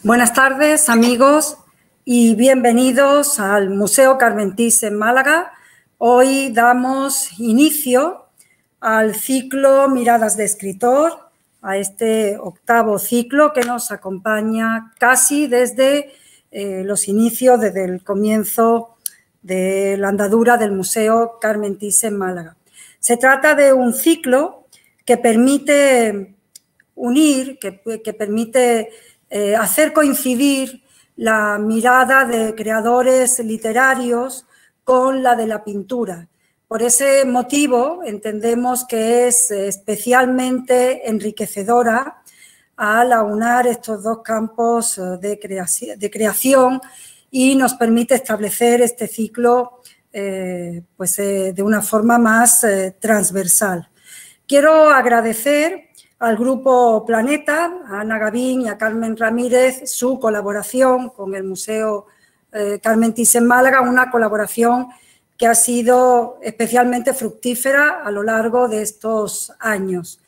Buenas tardes, amigos, y bienvenidos al Museo Carmen Thyssen Málaga. Hoy damos inicio al ciclo Miradas de Escritor, a este octavo ciclo que nos acompaña casi desde los inicios, desde el comienzo de la andadura del Museo Carmen Thyssen Málaga. Se trata de un ciclo que permite unir, que permite hacer coincidir la mirada de creadores literarios con la de la pintura. Por ese motivo entendemos que es especialmente enriquecedora al aunar estos dos campos de creación y nos permite establecer este ciclo de una forma más transversal. Quiero agradecer al Grupo Planeta, a Ana Gavín y a Carmen Ramírez, su colaboración con el Museo Carmen Thyssen Málaga, una colaboración que ha sido especialmente fructífera a lo largo de estos años.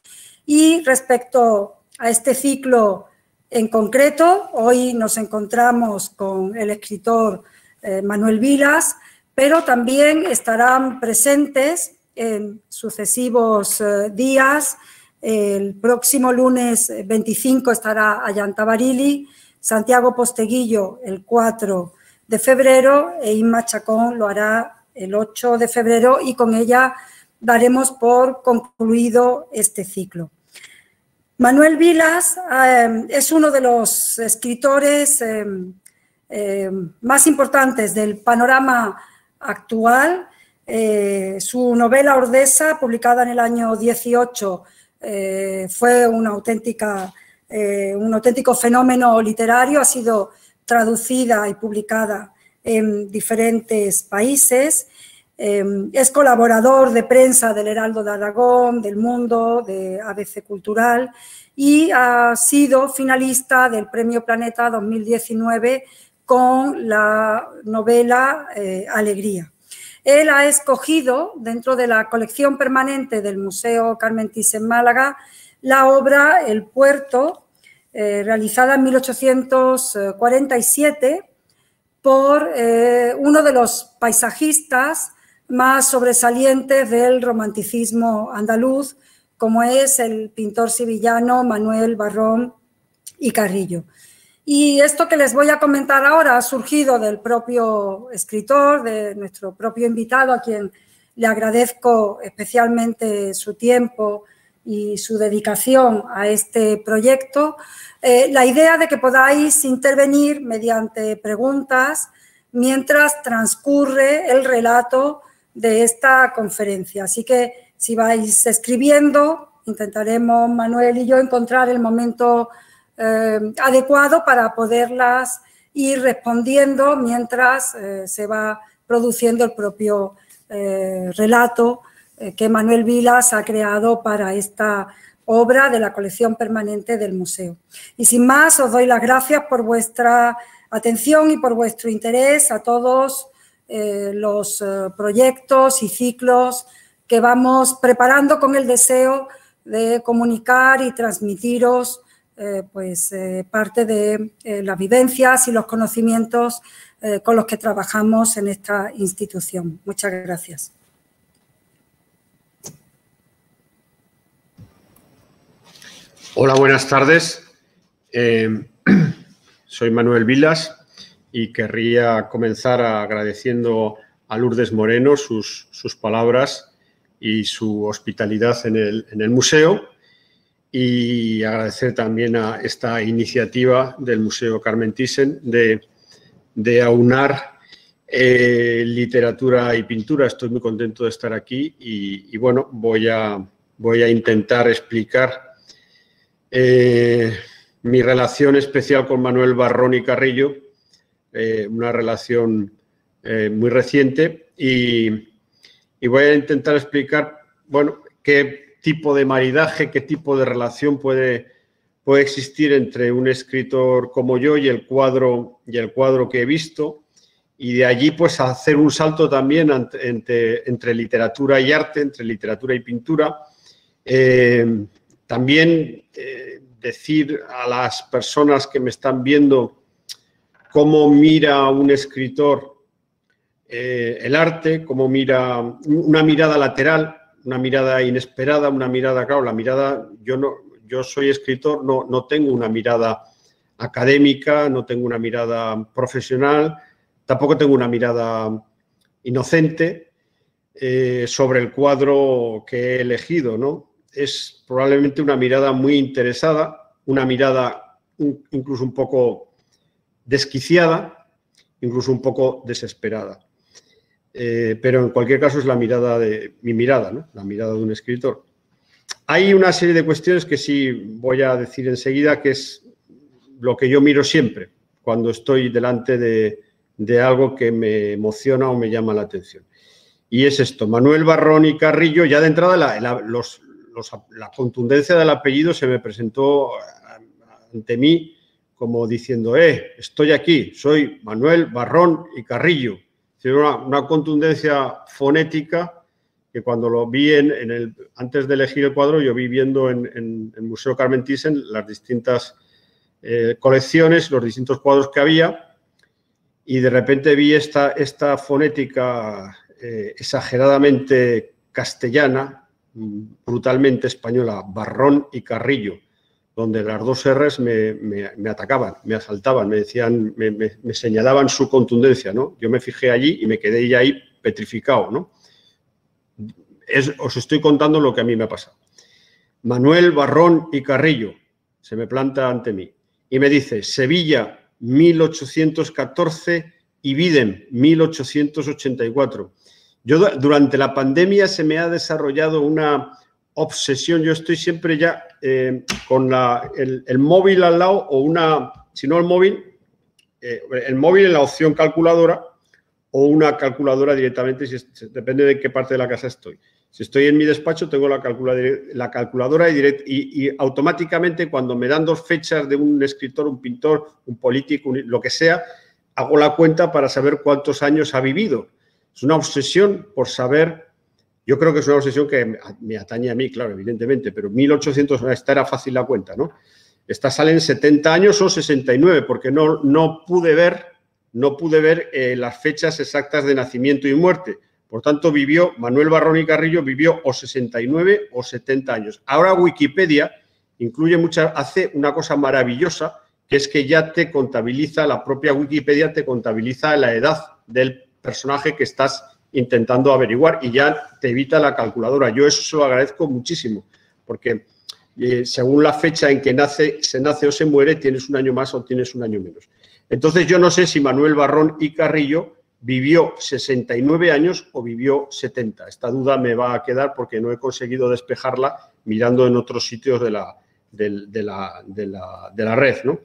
Y respecto a este ciclo en concreto, hoy nos encontramos con el escritor Manuel Vilas, pero también estarán presentes en sucesivos días. El próximo lunes 25 estará Ayanta Barili, Santiago Posteguillo el 4 de febrero e Inma Chacón lo hará el 8 de febrero y con ella daremos por concluido este ciclo. Manuel Vilas es uno de los escritores más importantes del panorama actual. Su novela Ordesa, publicada en el año 18, fue un auténtico fenómeno literario, ha sido traducida y publicada en diferentes países, es colaborador de prensa del Heraldo de Aragón, del Mundo, de ABC Cultural y ha sido finalista del Premio Planeta 2019 con la novela Alegría. Él ha escogido, dentro de la colección permanente del Museo Carmen Thyssen Málaga, la obra El Puerto, realizada en 1847 por uno de los paisajistas más sobresalientes del romanticismo andaluz, como es el pintor sevillano Manuel Barrón y Carrillo. Y esto que les voy a comentar ahora ha surgido del propio escritor, de nuestro propio invitado, a quien le agradezco especialmente su tiempo y su dedicación a este proyecto. La idea de que podáis intervenir mediante preguntas mientras transcurre el relato de esta conferencia. Así que si vais escribiendo, intentaremos Manuel y yo encontrar el momento adecuado para poderlas ir respondiendo mientras se va produciendo el propio relato que Manuel Vilas ha creado para esta obra de la colección permanente del museo. Y sin más, os doy las gracias por vuestra atención y por vuestro interés a todos los proyectos y ciclos que vamos preparando con el deseo de comunicar y transmitiros parte de las vivencias y los conocimientos con los que trabajamos en esta institución. Muchas gracias. Hola, buenas tardes. Soy Manuel Vilas y querría comenzar agradeciendo a Lourdes Moreno sus palabras y su hospitalidad en el museo, y agradecer también a esta iniciativa del Museo Carmen Thyssen de aunar literatura y pintura. Estoy muy contento de estar aquí y bueno, voy a intentar explicar mi relación especial con Manuel Barrón y Carrillo, una relación muy reciente, y voy a intentar explicar, bueno, qué tipo de maridaje, qué tipo de relación puede existir entre un escritor como yo y el cuadro que he visto, y de allí pues hacer un salto también entre literatura y arte, entre literatura y pintura. También decir a las personas que me están viendo cómo mira un escritor el arte, cómo mira una mirada lateral, una mirada inesperada, una mirada, claro, la mirada, yo soy escritor, no tengo una mirada académica, no tengo una mirada profesional, tampoco tengo una mirada inocente sobre el cuadro que he elegido, ¿no? Es probablemente una mirada muy interesada, una mirada incluso un poco desquiciada, incluso un poco desesperada. Pero en cualquier caso es la mirada de mi mirada, ¿no? La mirada de un escritor. Hay una serie de cuestiones que sí voy a decir enseguida, que es lo que yo miro siempre cuando estoy delante de algo que me emociona o me llama la atención. Y es esto, Manuel Barrón y Carrillo. Ya de entrada la contundencia del apellido se me presentó ante mí como diciendo, estoy aquí, soy Manuel Barrón y Carrillo. Una contundencia fonética que cuando lo vi antes de elegir el cuadro, yo vi viendo en el Museo Carmen Thyssen las distintas colecciones, los distintos cuadros que había, y de repente vi esta fonética exageradamente castellana, brutalmente española, Barrón y Carrillo, donde las dos R's me atacaban, me asaltaban, me decían, me señalaban su contundencia, ¿no? Yo me fijé allí y me quedé ya ahí petrificado, ¿no? Os estoy contando lo que a mí me ha pasado. Manuel Barrón y Carrillo se me planta ante mí y me dice, Sevilla, 1814 y Videm, 1884. Yo durante la pandemia se me ha desarrollado una obsesión. Yo estoy siempre ya con el móvil al lado o si no el móvil en la opción calculadora o una calculadora directamente, depende de qué parte de la casa estoy. Si estoy en mi despacho tengo la calculadora y automáticamente cuando me dan dos fechas de un escritor, un pintor, un político, lo que sea, hago la cuenta para saber cuántos años ha vivido. Es una obsesión por saber. Yo creo que es una obsesión que me atañe a mí, claro, evidentemente, pero 1800, esta era fácil la cuenta, ¿no? Esta salen 70 años o 69, porque no pude ver las fechas exactas de nacimiento y muerte. Por tanto, Manuel Barrón y Carrillo vivió o 69 o 70 años. Ahora Wikipedia hace una cosa maravillosa, que es que ya te contabiliza, la propia Wikipedia te contabiliza la edad del personaje que estás intentando averiguar y ya te evita la calculadora. Yo eso se lo agradezco muchísimo, porque según la fecha en que se nace o se muere, tienes un año más o tienes un año menos. Entonces, yo no sé si Manuel Barrón y Carrillo vivió 69 años o vivió 70. Esta duda me va a quedar porque no he conseguido despejarla mirando en otros sitios de la red, ¿no?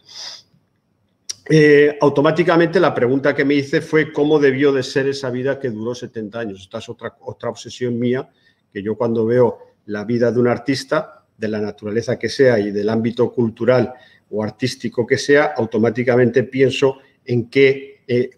Automáticamente la pregunta que me hice fue cómo debió de ser esa vida que duró 70 años. Esta es otra obsesión mía, que yo cuando veo la vida de un artista, de la naturaleza que sea y del ámbito cultural o artístico que sea, automáticamente pienso en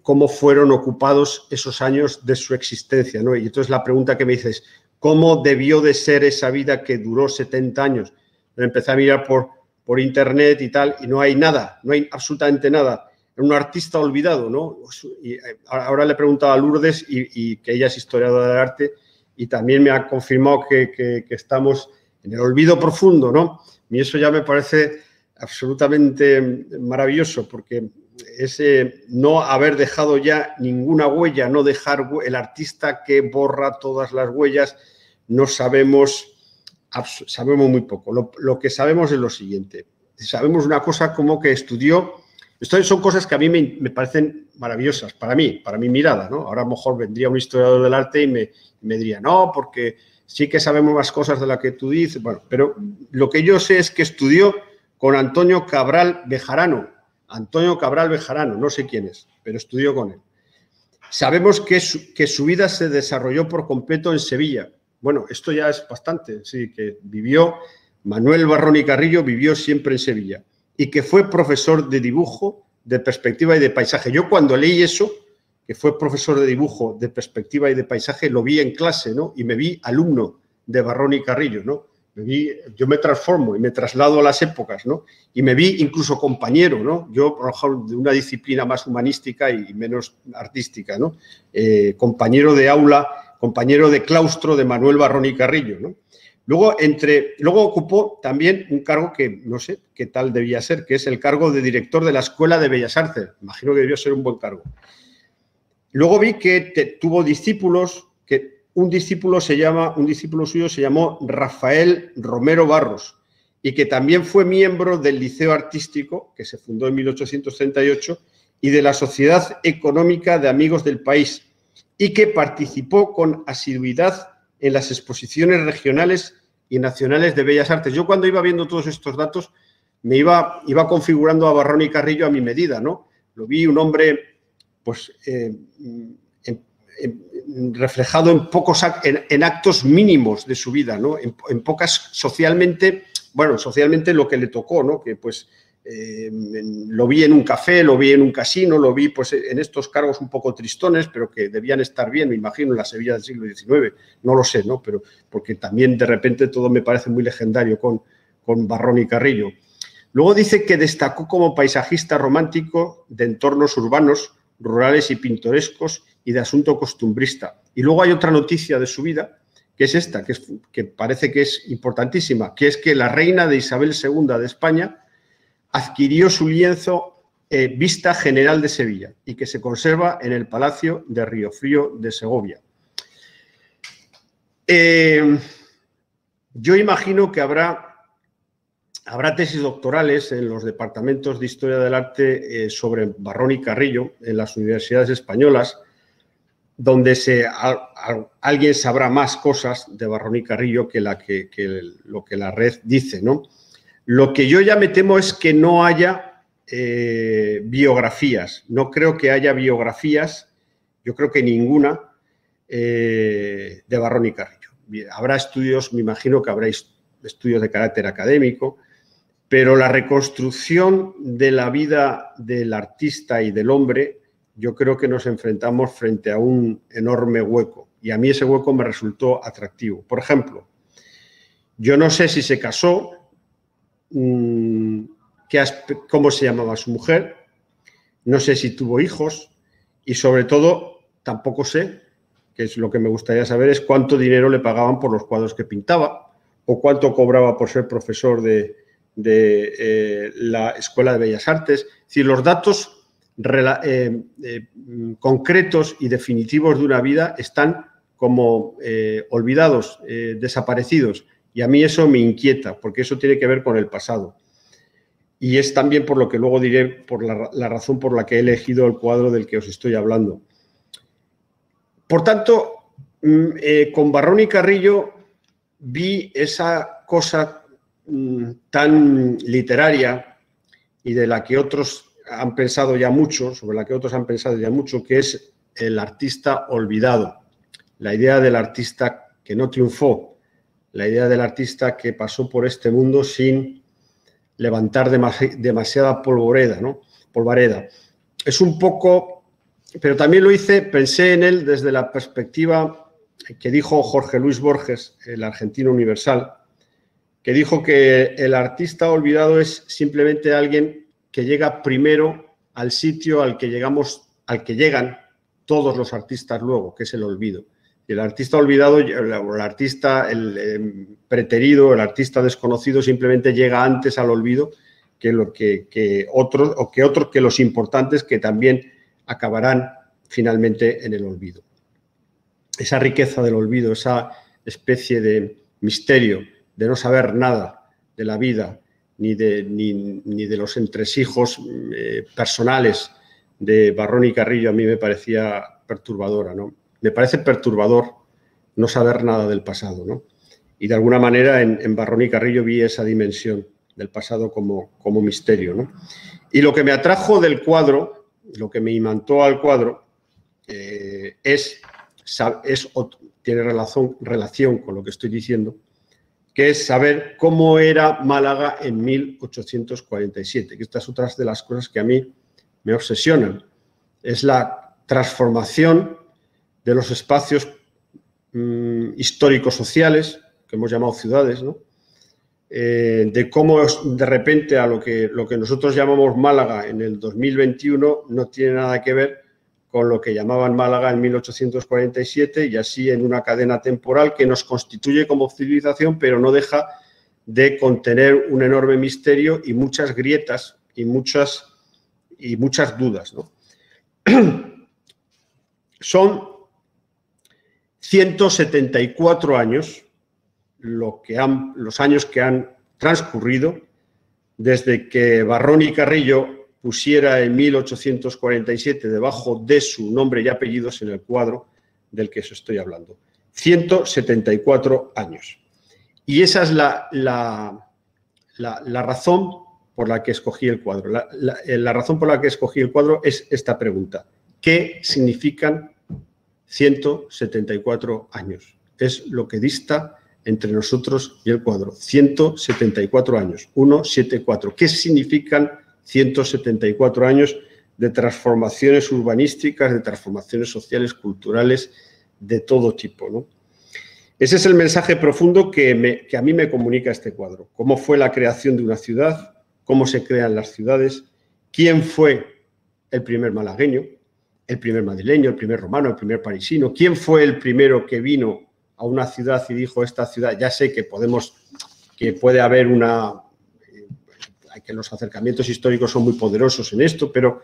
cómo fueron ocupados esos años de su existencia, ¿no? Y entonces la pregunta que me hice es, ¿cómo debió de ser esa vida que duró 70 años? Empecé a mirar por internet y tal, y no hay nada, no hay absolutamente nada. Era un artista olvidado, ¿no? Y ahora le he preguntado a Lourdes, y que ella es historiadora del arte, y también me ha confirmado que estamos en el olvido profundo, ¿no? Y eso ya me parece absolutamente maravilloso, porque ese no haber dejado ya ninguna huella, no dejar el artista que borra todas las huellas, no sabemos muy poco. Lo que sabemos es lo siguiente. Sabemos una cosa como que estudió. Estas son cosas que a mí me parecen maravillosas, para mi mirada, ¿no? Ahora a lo mejor vendría un historiador del arte y me diría, no, porque sí que sabemos más cosas de las que tú dices. Bueno, pero lo que yo sé es que estudió con Antonio Cabral Bejarano. Antonio Cabral Bejarano, no sé quién es, pero estudió con él. Sabemos que su vida se desarrolló por completo en Sevilla. Bueno, esto ya es bastante, sí, que Manuel Barrón y Carrillo vivió siempre en Sevilla y que fue profesor de dibujo, de perspectiva y de paisaje. Yo cuando leí eso, que fue profesor de dibujo, de perspectiva y de paisaje, lo vi en clase, ¿no? Y me vi alumno de Barrón y Carrillo, ¿no? Yo me transformo y me traslado a las épocas, ¿no? Y me vi incluso compañero, ¿no? Yo, por ejemplo, de una disciplina más humanística y menos artística, ¿no? Compañero de aula, compañero de claustro de Manuel Barrón y Carrillo, ¿no? Luego ocupó también un cargo que no sé qué tal debía ser, que es el cargo de director de la Escuela de Bellas Artes. Imagino que debió ser un buen cargo. Luego vi que tuvo discípulos, que un discípulo suyo se llamó Rafael Romero Barros y que también fue miembro del Liceo Artístico, que se fundó en 1838, y de la Sociedad Económica de Amigos del País, y que participó con asiduidad en las exposiciones regionales y nacionales de Bellas Artes. Yo cuando iba viendo todos estos datos me iba configurando a Barrón y Carrillo a mi medida, ¿no? Lo vi un hombre pues reflejado en actos mínimos de su vida, ¿no? En pocas socialmente lo que le tocó, ¿no? Que pues lo vi en un café, lo vi en un casino, lo vi pues en estos cargos un poco tristones, pero que debían estar bien, me imagino, en la Sevilla del siglo XIX, no lo sé, ¿no? Pero porque también de repente todo me parece muy legendario con Barrón y Carrillo. Luego dice que destacó como paisajista romántico de entornos urbanos, rurales y pintorescos y de asunto costumbrista. Y luego hay otra noticia de su vida, que es esta, que parece que es importantísima, que es que la reina de Isabel II de España adquirió su lienzo Vista General de Sevilla y que se conserva en el Palacio de Riofrío de Segovia. Yo imagino que habrá tesis doctorales en los departamentos de Historia del Arte sobre Barrón y Carrillo en las universidades españolas, donde alguien sabrá más cosas de Barrón y Carrillo que lo que la red dice, ¿no? Lo que yo ya me temo es que no haya biografías. No creo que haya biografías, yo creo que ninguna, de Barrón y Carrillo. Habrá estudios, me imagino que habrá estudios de carácter académico, pero la reconstrucción de la vida del artista y del hombre, yo creo que nos enfrentamos frente a un enorme hueco. Y a mí ese hueco me resultó atractivo. Por ejemplo, yo no sé si se casó, cómo se llamaba su mujer, no sé si tuvo hijos y sobre todo tampoco sé, que es lo que me gustaría saber, es cuánto dinero le pagaban por los cuadros que pintaba o cuánto cobraba por ser profesor de la Escuela de Bellas Artes. Es decir, los datos concretos y definitivos de una vida están como olvidados, desaparecidos. Y a mí eso me inquieta, porque eso tiene que ver con el pasado. Y es también por lo que luego diré, por la razón por la que he elegido el cuadro del que os estoy hablando. Por tanto, con Barrón y Carrillo vi esa cosa tan literaria y de la que otros han pensado ya mucho, que es el artista olvidado. La idea del artista que no triunfó, la idea del artista que pasó por este mundo sin levantar demasiada polvareda, ¿no? Es un poco, pero también pensé en él desde la perspectiva que dijo Jorge Luis Borges, el argentino universal, que dijo que el artista olvidado es simplemente alguien que llega primero al sitio al que llegan todos los artistas luego, que es el olvido. El artista olvidado, el artista preterido, el artista desconocido simplemente llega antes al olvido que los importantes que también acabarán finalmente en el olvido. Esa riqueza del olvido, esa especie de misterio de no saber nada de la vida ni de los entresijos personales de Barrón y Carrillo, a mí me parecía perturbadora, ¿no? Me parece perturbador no saber nada del pasado, ¿no? Y de alguna manera en Barrón y Carrillo vi esa dimensión del pasado como misterio, ¿no? Y lo que me atrajo del cuadro, lo que me imantó al cuadro, tiene relación con lo que estoy diciendo, que es saber cómo era Málaga en 1847, que esta es otra de las cosas que a mí me obsesionan. Es la transformación de los espacios históricos sociales, que hemos llamado ciudades, ¿no? de cómo de repente a lo que nosotros llamamos Málaga en el 2021 no tiene nada que ver con lo que llamaban Málaga en 1847, y así en una cadena temporal que nos constituye como civilización, pero no deja de contener un enorme misterio y muchas grietas y muchas dudas, ¿no? Son 174 años los años que han transcurrido desde que Barrón y Carrillo pusiera en 1847 debajo de su nombre y apellidos en el cuadro del que os estoy hablando. 174 años. Y esa es la razón por la que escogí el cuadro. La razón por la que escogí el cuadro es esta pregunta. ¿Qué significan 174 años? Es lo que dista entre nosotros y el cuadro. 174 años. 174. ¿Qué significan 174 años de transformaciones urbanísticas, de transformaciones sociales, culturales, de todo tipo, ¿no? Ese es el mensaje profundo que a mí me comunica este cuadro. Cómo fue la creación de una ciudad, cómo se crean las ciudades, quién fue el primer malagueño, el primer madrileño, el primer romano, el primer parisino, quién fue el primero que vino a una ciudad y dijo, esta ciudad, ya sé que puede haber que los acercamientos históricos son muy poderosos en esto, pero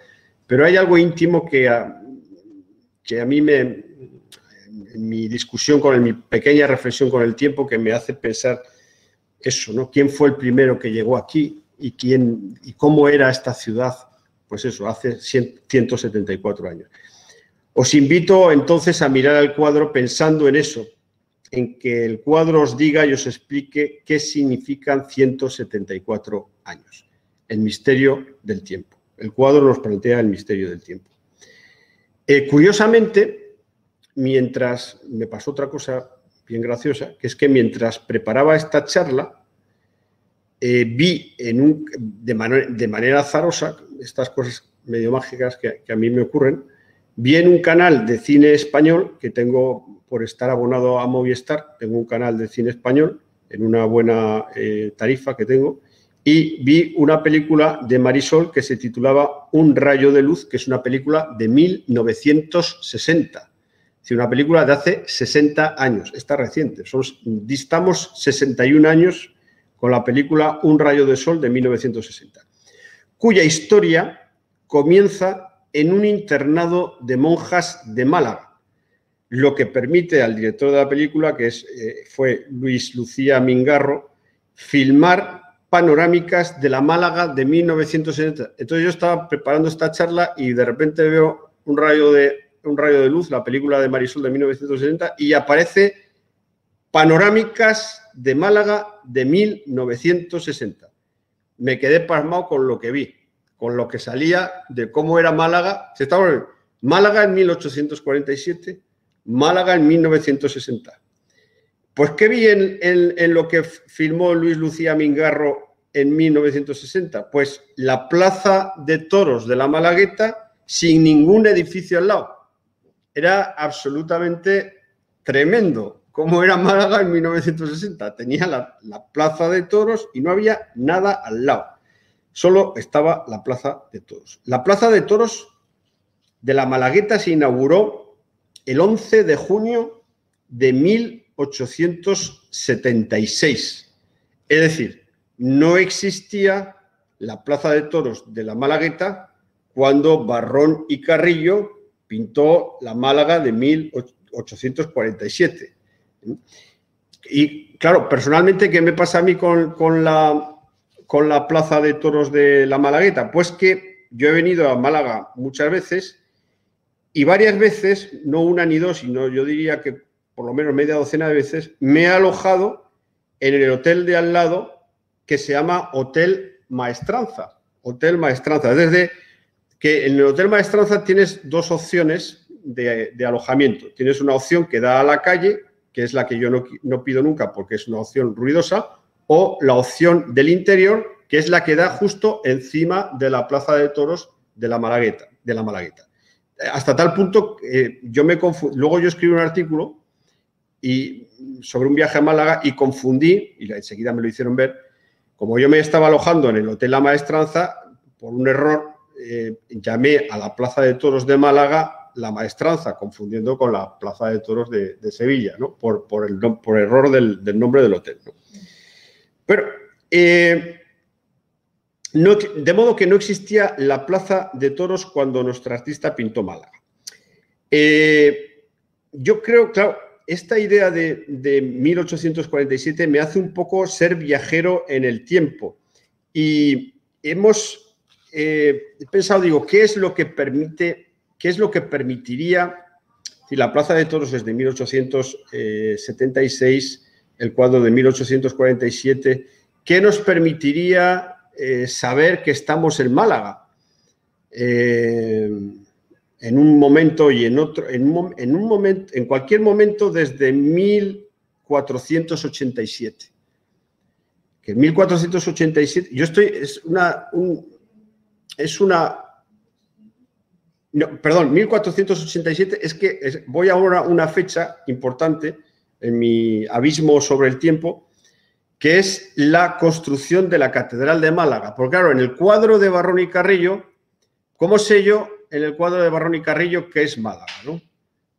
hay algo íntimo que a mí en mi discusión, mi pequeña reflexión con el tiempo, que me hace pensar eso, ¿no? ¿Quién fue el primero que llegó aquí y cómo era esta ciudad? Pues eso, hace 174 años. Os invito entonces a mirar al cuadro pensando en eso, en que el cuadro os diga y os explique qué significan 174 años, el misterio del tiempo. El cuadro nos plantea el misterio del tiempo. Curiosamente, mientras me pasó otra cosa bien graciosa, que es que mientras preparaba esta charla, vi de manera azarosa, estas cosas medio mágicas que a mí me ocurren, vi en un canal de cine español que tengo por estar abonado a Movistar, tengo un canal de cine español en una buena tarifa que tengo, y vi una película de Marisol que se titulaba Un rayo de luz, que es una película de 1960. Es decir, una película de hace 60 años, está reciente. Distamos 61 años con la película Un rayo de sol de 1960, cuya historia comienza en un internado de monjas de Málaga, lo que permite al director de la película, que fue Luis Lucía Mingarro, filmar panorámicas de la Málaga de 1960. Entonces yo estaba preparando esta charla y de repente veo Un rayo de luz, la película de Marisol de 1960, y aparece panorámicas de Málaga de 1960. Me quedé pasmado con lo que vi, con lo que salía de cómo era Málaga. Málaga en 1847, Málaga en 1960. Pues, ¿qué vi en lo que filmó Luis Lucía Mingarro en 1960? Pues la plaza de toros de la Malagueta sin ningún edificio al lado. Era absolutamente tremendo cómo era Málaga en 1960. Tenía la plaza de toros y no había nada al lado. Solo estaba la plaza de toros. La plaza de toros de la Malagueta se inauguró el 11 de junio de 1876. Es decir, no existía la plaza de toros de la Malagueta cuando Barrón y Carrillo pintó la Málaga de 1847. Y claro, personalmente, ¿qué me pasa a mí con la plaza de toros de la Malagueta? Pues que yo he venido a Málaga muchas veces y varias veces, no una ni dos, sino yo diría que por lo menos media docena de veces, me he alojado en el hotel de al lado que se llama Hotel Maestranza. Hotel Maestranza. Desde que en el Hotel Maestranza tienes dos opciones de alojamiento. Tienes una opción que da a la calle, que es la que yo no pido nunca porque es una opción ruidosa, o la opción del interior, que es la que da justo encima de la plaza de toros de la Malagueta. Hasta tal punto yo me confundí. Luego yo escribí un artículo sobre un viaje a Málaga y confundí, y enseguida me lo hicieron ver, Como yo me estaba alojando en el Hotel La Maestranza, por un error llamé a la Plaza de Toros de Málaga La Maestranza, confundiendo con la Plaza de Toros de Sevilla, ¿no? Por error del nombre del hotel, ¿no? Pero, de modo que no existía la Plaza de Toros cuando nuestro artista pintó Málaga. Yo creo, claro, esta idea de 1847 me hace un poco ser viajero en el tiempo. Y hemos pensado, digo, ¿qué es lo que permitiría, si la Plaza de Toros es de 1876, el cuadro de 1847, qué nos permitiría saber que estamos en Málaga? En un momento y en otro, en cualquier momento desde 1487. Que en 1487, yo estoy, perdón, 1487 es que voy ahora a una fecha importante en mi abismo sobre el tiempo, que es la construcción de la Catedral de Málaga. Porque claro, en el cuadro de Barrón y Carrillo, ¿cómo sé yo en el cuadro de Barrón y Carrillo que es Málaga, ¿no?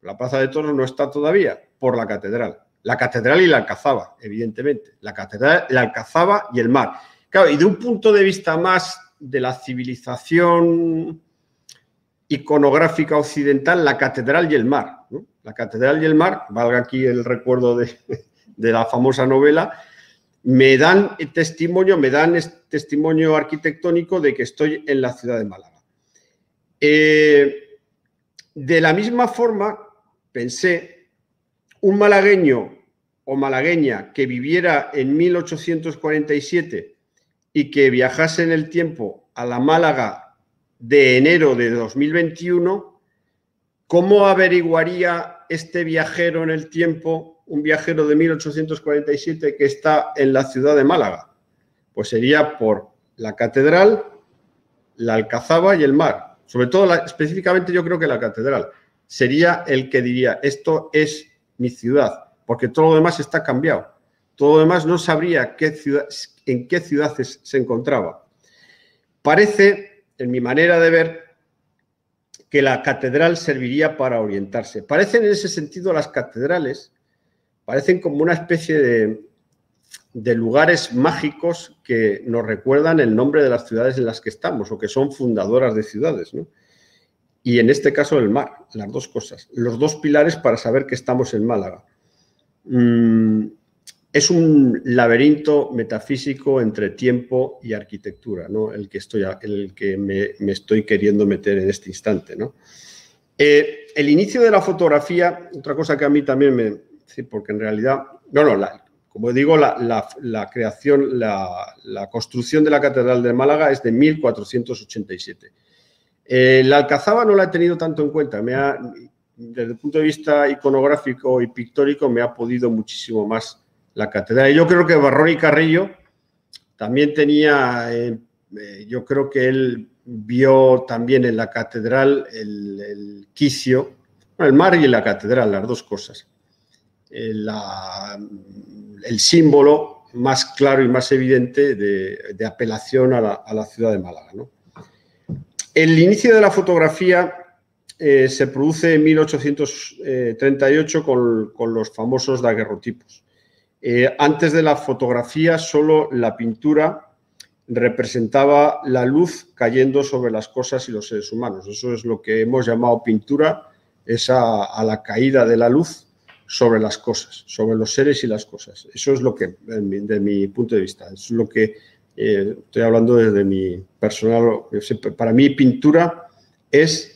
La Plaza de Toros no está todavía por la catedral. La catedral y la Alcazaba, evidentemente. La catedral, la Alcazaba y el mar. Claro, y de un punto de vista más de la civilización iconográfica occidental, la catedral y el mar, ¿no? La catedral y el mar, valga aquí el recuerdo de la famosa novela, me dan testimonio arquitectónico de que estoy en la ciudad de Málaga. De la misma forma, pensé, un malagueño o malagueña que viviera en 1847 y que viajase en el tiempo a la Málaga de enero de 2021, ¿cómo averiguaría este viajero en el tiempo, un viajero de 1847 que está en la ciudad de Málaga? Pues sería por la catedral, la Alcazaba y el mar. Sobre todo, específicamente yo creo que la catedral sería el que diría, esto es mi ciudad, porque todo lo demás está cambiado. Todo lo demás no sabría en qué ciudades se encontraba. Parece, en mi manera de ver, que la catedral serviría para orientarse. Parecen en ese sentido las catedrales, parecen como una especie de lugares mágicos que nos recuerdan el nombre de las ciudades en las que estamos o que son fundadoras de ciudades, ¿no? Y en este caso el mar, las dos cosas, los dos pilares para saber que estamos en Málaga. Es un laberinto metafísico entre tiempo y arquitectura, ¿no? El que me estoy queriendo meter en este instante, ¿no? El inicio de la fotografía, otra cosa que a mí también sí, porque en realidad, como digo, la creación, la construcción de la Catedral de Málaga es de 1487. La Alcazaba no la he tenido tanto en cuenta. Desde el punto de vista iconográfico y pictórico me ha podido muchísimo más la catedral. Y yo creo que Barrón y Carrillo también tenía, yo creo que él vio también en la catedral el quicio, el mar y la catedral, las dos cosas. El símbolo más claro y más evidente de apelación a la ciudad de Málaga, ¿no? El inicio de la fotografía se produce en 1838 con los famosos daguerrotipos. Antes de la fotografía, solo la pintura representaba la luz cayendo sobre las cosas y los seres humanos. Eso es lo que hemos llamado pintura, es a la caída de la luz sobre las cosas, sobre los seres y las cosas. Eso es lo que, de mi punto de vista, es lo que estoy hablando desde mi personal. Para mí, pintura es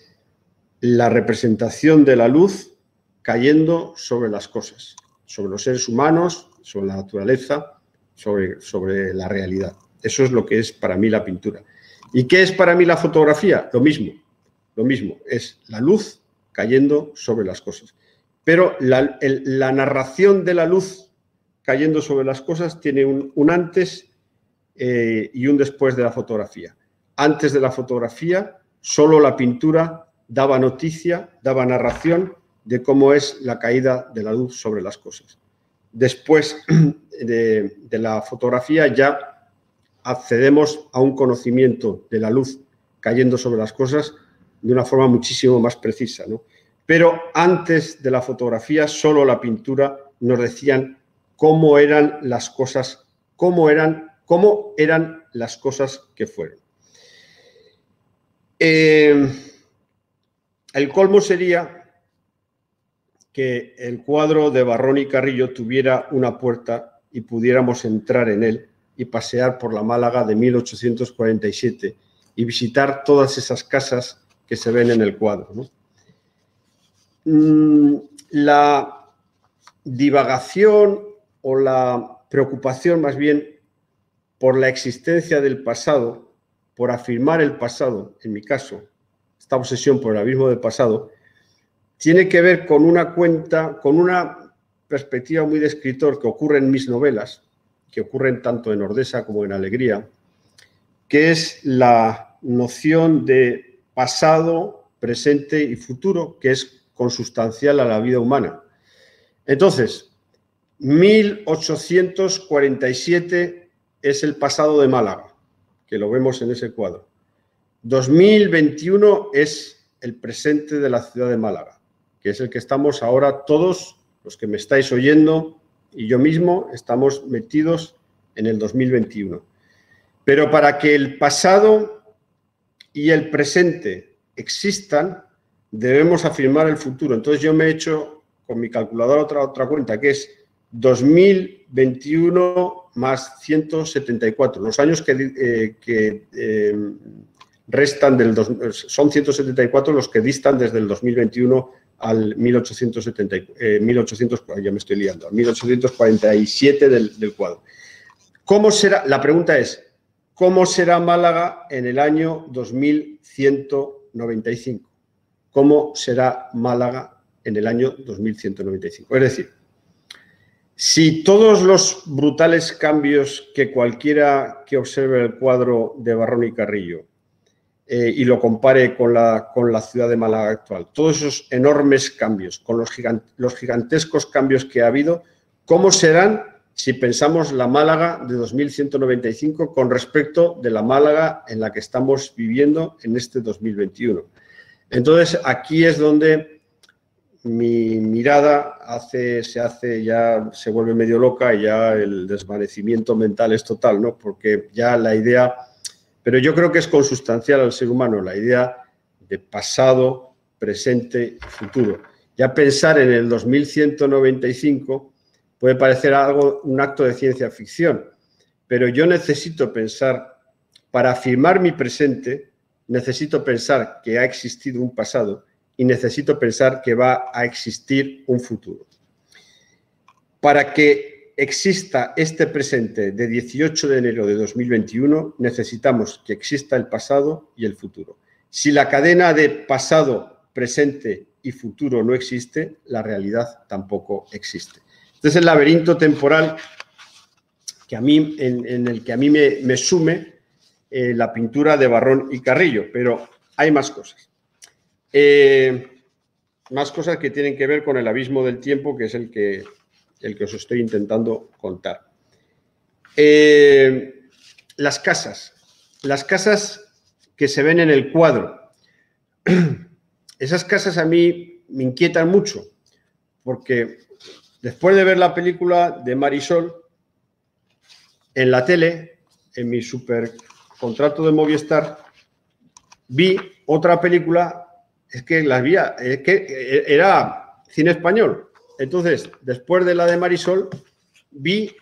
la representación de la luz cayendo sobre las cosas, sobre los seres humanos, sobre la naturaleza, sobre la realidad. Eso es lo que es para mí la pintura. ¿Y qué es para mí la fotografía? Lo mismo, es la luz cayendo sobre las cosas. Pero la narración de la luz cayendo sobre las cosas tiene un antes y un después de la fotografía. Antes de la fotografía, solo la pintura daba noticia, daba narración de cómo es la caída de la luz sobre las cosas. Después de la fotografía ya accedemos a un conocimiento de la luz cayendo sobre las cosas de una forma muchísimo más precisa, ¿no? Pero antes de la fotografía, solo la pintura nos decían cómo eran las cosas, cómo eran las cosas que fueron. El colmo sería que el cuadro de Barrón y Carrillo tuviera una puerta y pudiéramos entrar en él y pasear por la Málaga de 1847 y visitar todas esas casas que se ven en el cuadro, ¿no? La divagación o la preocupación más bien por la existencia del pasado, por afirmar el pasado, en mi caso, esta obsesión por el abismo del pasado, tiene que ver con una perspectiva muy de escritor que ocurre en mis novelas, que ocurren tanto en Ordesa como en Alegría, que es la noción de pasado, presente y futuro, que es consustancial a la vida humana. Entonces, 1847 es el pasado de Málaga, que lo vemos en ese cuadro. 2021 es el presente de la ciudad de Málaga, que es el que estamos ahora todos, los que me estáis oyendo, y yo mismo estamos metidos en el 2021. Pero para que el pasado y el presente existan, debemos afirmar el futuro. Entonces yo me he hecho con mi calculadora otra cuenta, que es 2021 más 174. Los años que restan son 174 los que distan desde el 2021 al 1847 del cuadro. ¿Cómo será? La pregunta es, ¿cómo será Málaga en el año 2195? ¿Cómo será Málaga en el año 2195? Es decir, si todos los brutales cambios que cualquiera que observe el cuadro de Barrón y Carrillo y lo compare con la ciudad de Málaga actual, todos esos enormes cambios, con los gigantescos cambios que ha habido, ¿cómo serán si pensamos la Málaga de 2195 con respecto de la Málaga en la que estamos viviendo en este 2021? Entonces, aquí es donde mi mirada se vuelve medio loca y ya el desvanecimiento mental es total, ¿no? Porque ya la idea, pero yo creo que es consustancial al ser humano, la idea de pasado, presente y futuro. Ya pensar en el 2195 puede parecer un acto de ciencia ficción, pero yo necesito pensar, para afirmar mi presente, necesito pensar que ha existido un pasado y necesito pensar que va a existir un futuro. Para que exista este presente de 18 de enero de 2021, necesitamos que exista el pasado y el futuro. Si la cadena de pasado, presente y futuro no existe, la realidad tampoco existe. Este es el laberinto temporal que en el que a mí me sume la pintura de Barrón y Carrillo, pero hay más cosas. Más cosas que tienen que ver con el abismo del tiempo, que es el que os estoy intentando contar. Las casas que se ven en el cuadro. Esas casas a mí me inquietan mucho, porque después de ver la película de Marisol en la tele, en mi super contrato de Movistar, vi otra película, es que era cine español. Entonces, después de la de Marisol, vi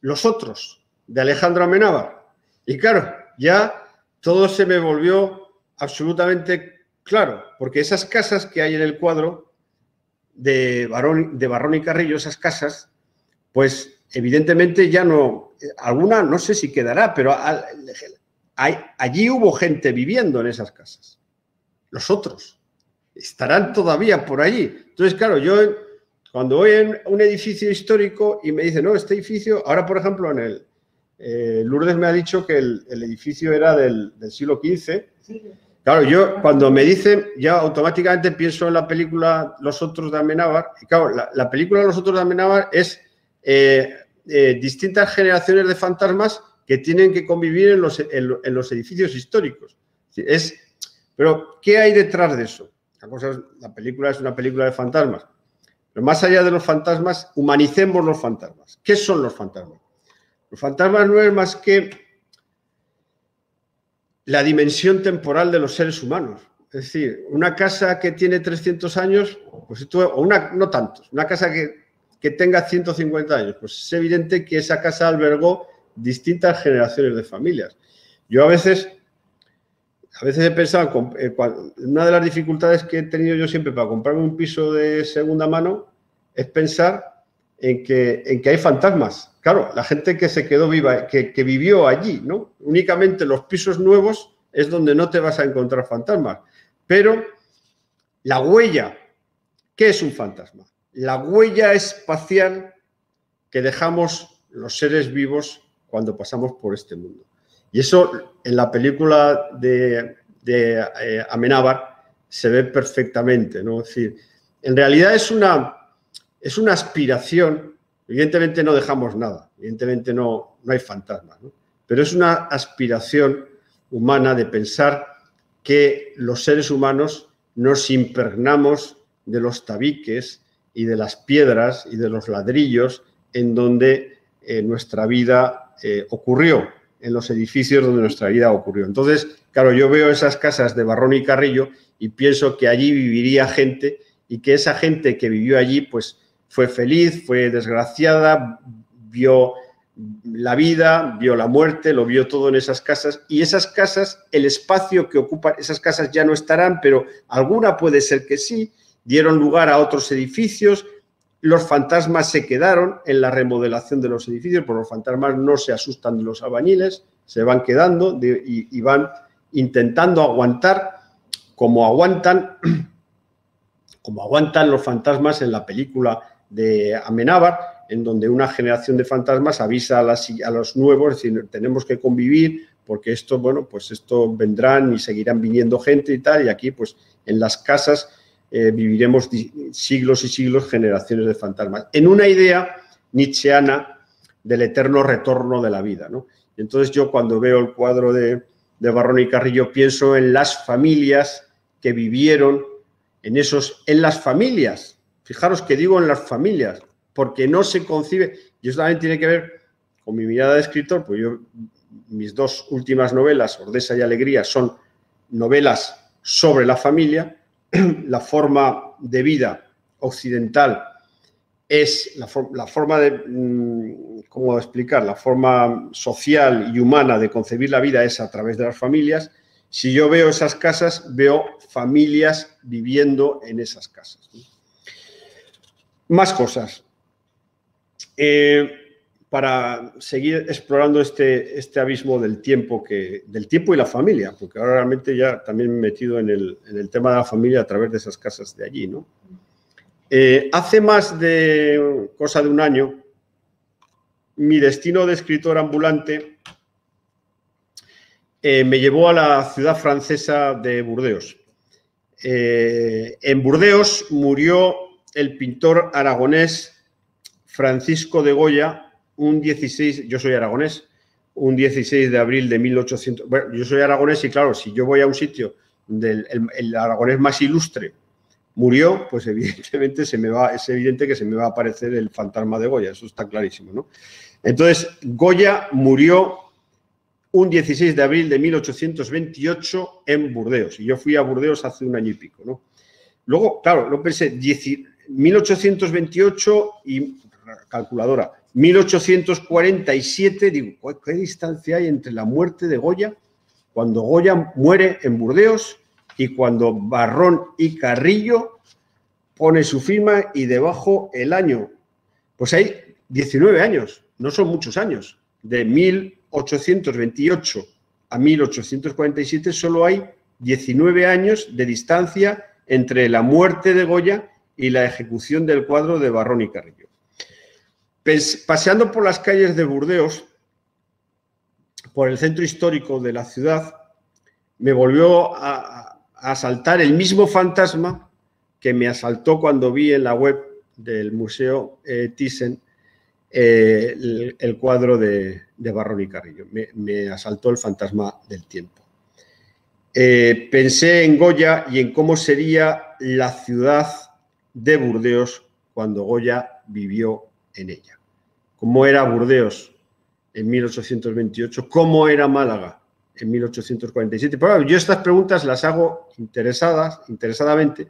Los otros, de Alejandro Amenábar. Y claro, ya todo se me volvió absolutamente claro, porque esas casas que hay en el cuadro de Barrón y Carrillo, esas casas, pues evidentemente ya no, alguna no sé si quedará, pero allí hubo gente viviendo en esas casas. Los otros estarán todavía por allí. Entonces, claro, yo cuando voy en un edificio histórico y me dicen, no, este edificio, ahora por ejemplo en Lourdes me ha dicho que el edificio era del siglo XV. Sí. Claro, yo cuando me dicen, ya automáticamente pienso en la película Los otros de Amenábar. Y claro, la película Los otros de Amenábar es distintas generaciones de fantasmas que tienen que convivir en los edificios históricos. Pero, ¿qué hay detrás de eso? La película es una película de fantasmas. Pero más allá de los fantasmas, humanicemos los fantasmas. ¿Qué son los fantasmas? Los fantasmas no es más que la dimensión temporal de los seres humanos. Es decir, una casa que tiene 300 años, pues no tantos, una casa que tenga 150 años, pues es evidente que esa casa albergó distintas generaciones de familias. Yo a veces he pensado, una de las dificultades que he tenido yo siempre para comprarme un piso de segunda mano es pensar en que hay fantasmas. Claro, la gente que se quedó viva, que vivió allí, ¿no? Únicamente los pisos nuevos es donde no te vas a encontrar fantasmas. Pero la huella, ¿qué es un fantasma? La huella espacial que dejamos los seres vivos cuando pasamos por este mundo. Y eso en la película de Amenábar se ve perfectamente, ¿no? Es decir, en realidad es una aspiración. Evidentemente no dejamos nada, evidentemente no hay fantasmas, ¿no? Pero es una aspiración humana de pensar que los seres humanos nos impregnamos de los tabiques y de las piedras y de los ladrillos en donde nuestra vida ocurrió, en los edificios donde nuestra vida ocurrió. Entonces, claro, yo veo esas casas de Barrón y Carrillo y pienso que allí viviría gente y que esa gente que vivió allí, pues fue feliz, fue desgraciada, vio la vida, vio la muerte, lo vio todo en esas casas, y esas casas, el espacio que ocupan esas casas ya no estarán, pero alguna puede ser que sí, dieron lugar a otros edificios. Los fantasmas se quedaron en la remodelación de los edificios, porque los fantasmas no se asustan de los albañiles, se van quedando y van intentando aguantar como aguantan los fantasmas en la película de Amenábar, en donde una generación de fantasmas avisa a los nuevos, es decir, tenemos que convivir porque esto, bueno, pues esto vendrán y seguirán viniendo gente y tal, y aquí pues en las casas viviremos siglos y siglos, generaciones de fantasmas, en una idea nietzscheana del eterno retorno de la vida, ¿no? Y entonces yo cuando veo el cuadro de Barrón y Carrillo pienso en las familias que vivieron en las familias, fijaros que digo en las familias, porque no se concibe, y eso también tiene que ver con mi mirada de escritor, pues mis dos últimas novelas, Ordesa y Alegría, son novelas sobre la familia. La forma de vida occidental es la forma de, ¿cómo explicar? La forma social y humana de concebir la vida es a través de las familias. Si yo veo esas casas, veo familias viviendo en esas casas. Más cosas. Para seguir explorando este abismo del tiempo y la familia, porque ahora realmente ya también me he metido en el tema de la familia a través de esas casas de allí, ¿no? Hace más de cosa de un año, mi destino de escritor ambulante me llevó a la ciudad francesa de Burdeos. En Burdeos murió el pintor aragonés Francisco de Goya un 16, yo soy aragonés, un 16 de abril de 1800. Bueno, yo soy aragonés y claro, si yo voy a un sitio donde el aragonés más ilustre murió, pues evidentemente es evidente que se me va a aparecer el fantasma de Goya, eso está clarísimo, ¿no? Entonces, Goya murió un 16 de abril de 1828 en Burdeos, y yo fui a Burdeos hace un año y pico, ¿no? Luego, claro, lo pensé, 1828 y calculadora, 1847, digo, ¿qué distancia hay entre la muerte de Goya, cuando Goya muere en Burdeos, y cuando Barrón y Carrillo pone su firma y debajo el año? Pues hay 19 años, no son muchos años. De 1828 a 1847 solo hay 19 años de distancia entre la muerte de Goya y la ejecución del cuadro de Barrón y Carrillo. Paseando por las calles de Burdeos, por el centro histórico de la ciudad, me volvió a asaltar el mismo fantasma que me asaltó cuando vi en la web del Museo Thyssen el cuadro de de Barrón y Carrillo. Me asaltó el fantasma del tiempo. Pensé en Goya y en cómo sería la ciudad de Burdeos cuando Goya vivió en ella. ¿Cómo era Burdeos en 1828? ¿Cómo era Málaga en 1847? Pero yo estas preguntas las hago interesadamente,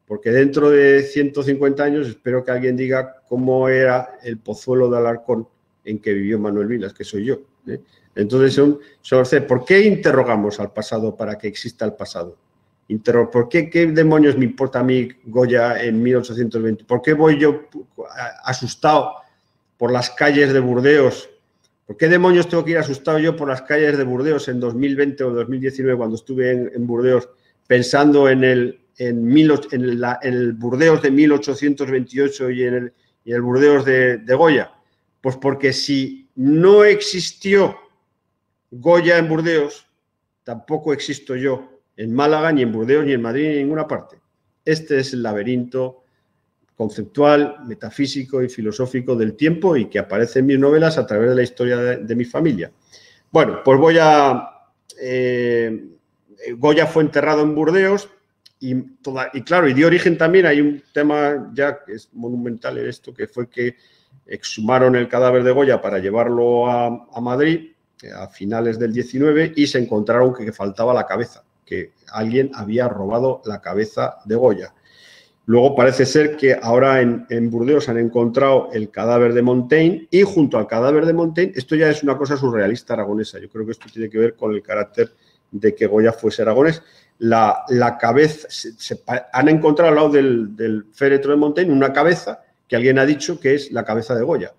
porque dentro de 150 años espero que alguien diga cómo era el Pozuelo de Alarcón en que vivió Manuel Vilas, que soy yo. Entonces, ¿por qué interrogamos al pasado para que exista el pasado? ¿Por qué demonios me importa a mí Goya en 1820? ¿Por qué voy yo asustado por las calles de Burdeos? ¿Por qué demonios tengo que ir asustado yo por las calles de Burdeos en 2020 o 2019 cuando estuve en Burdeos pensando en el Burdeos de 1828 y en el Burdeos de Goya? Pues porque si no existió Goya en Burdeos, tampoco existo yo en Málaga, ni en Burdeos, ni en Madrid, ni en ninguna parte. Este es el laberinto conceptual, metafísico y filosófico del tiempo y que aparece en mis novelas a través de la historia de mi familia. Bueno, pues Goya fue enterrado en Burdeos y claro, y dio origen también, hay un tema ya que es monumental en esto, que fue que exhumaron el cadáver de Goya para llevarlo a Madrid a finales del 19 y se encontraron que faltaba la cabeza, que alguien había robado la cabeza de Goya. Luego parece ser que ahora en Burdeos han encontrado el cadáver de Montaigne y junto al cadáver de Montaigne, esto ya es una cosa surrealista aragonesa, yo creo que esto tiene que ver con el carácter de que Goya fuese aragonés. La cabeza, han encontrado al lado del féretro de Montaigne una cabeza que alguien ha dicho que es la cabeza de Goya.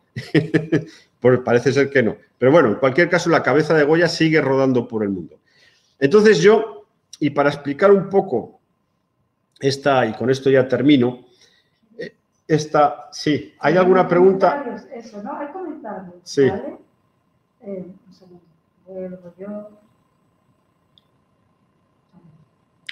Pues parece ser que no. Pero bueno, en cualquier caso, la cabeza de Goya sigue rodando por el mundo. Entonces yo, y para explicar un poco y con esto ya termino, sí, ¿hay alguna pregunta? Eso, ¿no? Hay comentarios, sí. ¿vale? Un segundo.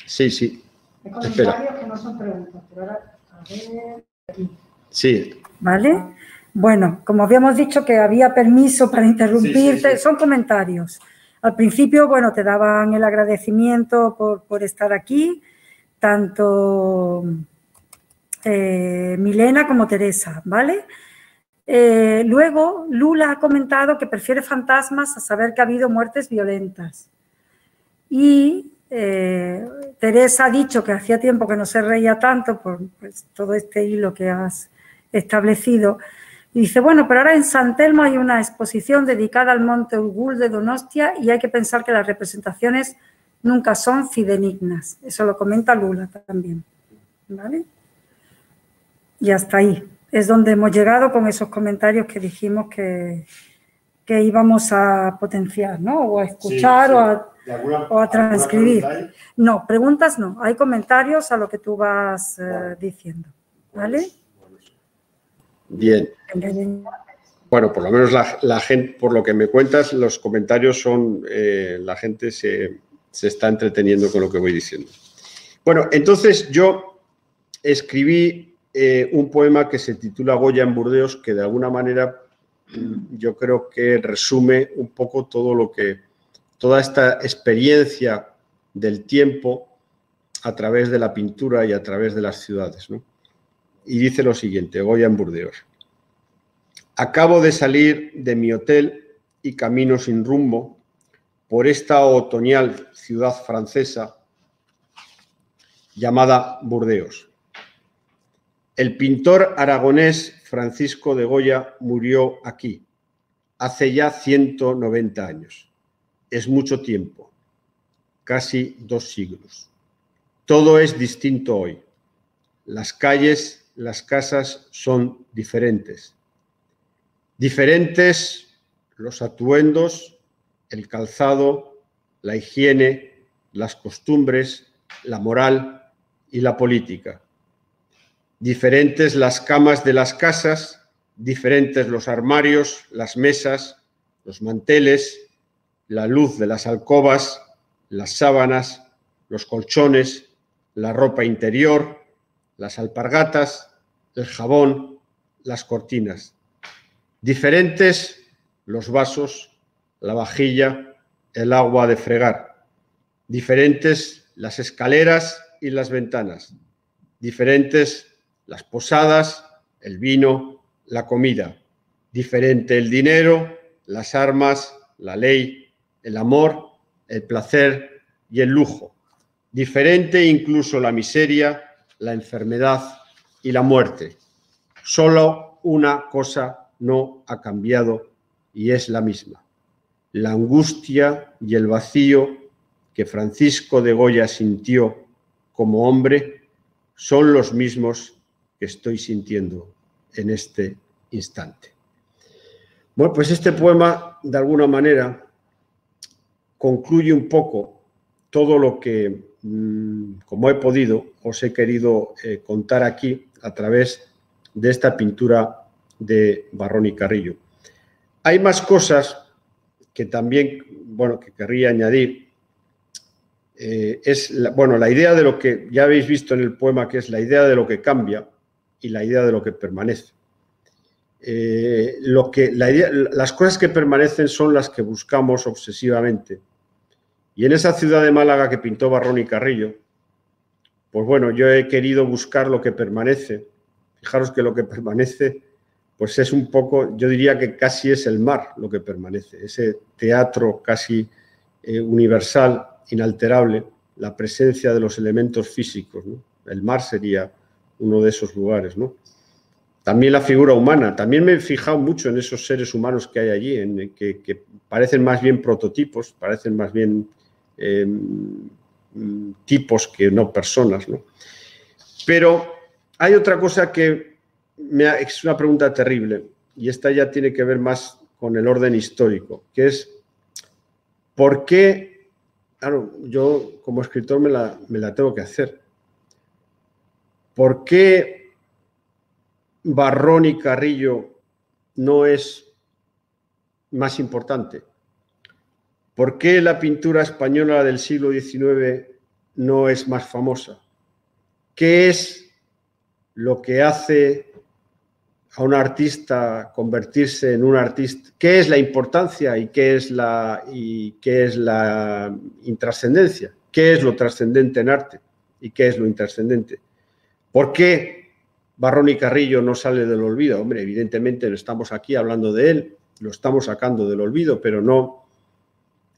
Sí. Hay comentarios que no son preguntas, pero ahora, a ver, aquí. Sí. ¿Vale? Bueno, como habíamos dicho que había permiso para interrumpirte, son comentarios. Al principio, bueno, te daban el agradecimiento por estar aquí, tanto Milena como Teresa, ¿vale? Luego, Lula ha comentado que prefiere fantasmas a saber que ha habido muertes violentas. Y Teresa ha dicho que hacía tiempo que no se reía tanto por pues, todo este hilo que has establecido. Y dice, bueno, pero ahora en San Telmo hay una exposición dedicada al Monte Urgul de Donostia y hay que pensar que las representaciones nunca son fidedignas. Eso lo comenta Lula también, ¿vale? Y hasta ahí. Es donde hemos llegado con esos comentarios que dijimos que íbamos a potenciar, ¿no? O a escuchar o a transcribir. No, preguntas no. Hay comentarios a lo que tú vas diciendo, ¿vale? Bien. Bueno, por lo menos la gente, por lo que me cuentas, los comentarios son, la gente se está entreteniendo con lo que voy diciendo. Bueno, entonces yo escribí un poema que se titula Goya en Burdeos, que de alguna manera yo creo que resume un poco toda esta experiencia del tiempo a través de la pintura y a través de las ciudades, ¿no? Y dice lo siguiente, Goya en Burdeos. Acabo de salir de mi hotel y camino sin rumbo por esta otoñal ciudad francesa llamada Burdeos. El pintor aragonés Francisco de Goya murió aquí, hace ya 190 años. Es mucho tiempo, casi 2 siglos. Todo es distinto hoy. Las calles, las casas son diferentes. Diferentes los atuendos, el calzado, la higiene, las costumbres, la moral y la política. Diferentes las camas de las casas, diferentes los armarios, las mesas, los manteles, la luz de las alcobas, las sábanas, los colchones, la ropa interior, las alpargatas, el jabón, las cortinas. Diferentes los vasos, la vajilla, el agua de fregar. Diferentes las escaleras y las ventanas. Diferentes las posadas, el vino, la comida. Diferente el dinero, las armas, la ley, el amor, el placer y el lujo. Diferente incluso la miseria, la enfermedad y la muerte. Solo una cosa no ha cambiado y es la misma. La angustia y el vacío que Francisco de Goya sintió como hombre son los mismos que estoy sintiendo en este instante. Bueno, pues este poema, de alguna manera, concluye un poco todo lo que, como he podido, os he querido contar aquí a través de esta pintura de Barrón y Carrillo. Hay más cosas que también, bueno, que querría añadir. La idea de lo que ya habéis visto en el poema, que es la idea de lo que cambia y la idea de lo que permanece. Las cosas que permanecen son las que buscamos obsesivamente. Y en esa ciudad de Málaga que pintó Barrón y Carrillo, pues bueno, yo he querido buscar lo que permanece. Fijaros que lo que permanece, pues es un poco, yo diría que casi es el mar lo que permanece, ese teatro casi universal, inalterable, la presencia de los elementos físicos, ¿no? El mar sería uno de esos lugares, ¿no? También la figura humana. También me he fijado mucho en esos seres humanos que hay allí, que parecen más bien prototipos, parecen más bien tipos que no personas, ¿no? Pero hay otra cosa que es una pregunta terrible, y esta ya tiene que ver más con el orden histórico, que es ¿por qué? Claro, yo como escritor me la tengo que hacer. ¿Por qué Barrón y Carrillo no es más importante? ¿Por qué la pintura española del siglo XIX no es más famosa? ¿Qué es lo que hace a un artista convertirse en un artista? ¿Qué es la importancia y qué es la intrascendencia? ¿Qué es lo trascendente en arte y qué es lo intrascendente? ¿Por qué Barrón y Carrillo no sale del olvido? Hombre, evidentemente no estamos aquí hablando de él, lo estamos sacando del olvido, pero no.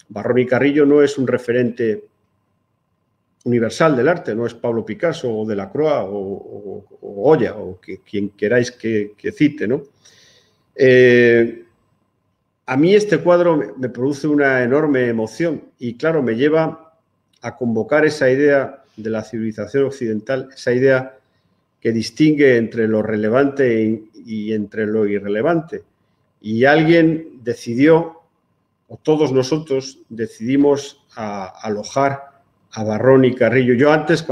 Barrón y Carrillo no es un referente universal del arte, no es Pablo Picasso o Delacroix o Goya o quien queráis que cite, ¿no? A mí este cuadro me produce una enorme emoción y, claro, me lleva a convocar esa idea de la civilización occidental, esa idea que distingue entre lo relevante y entre lo irrelevante. Y alguien decidió, o todos nosotros decidimos alojar a Barrón y Carrillo. Yo antes,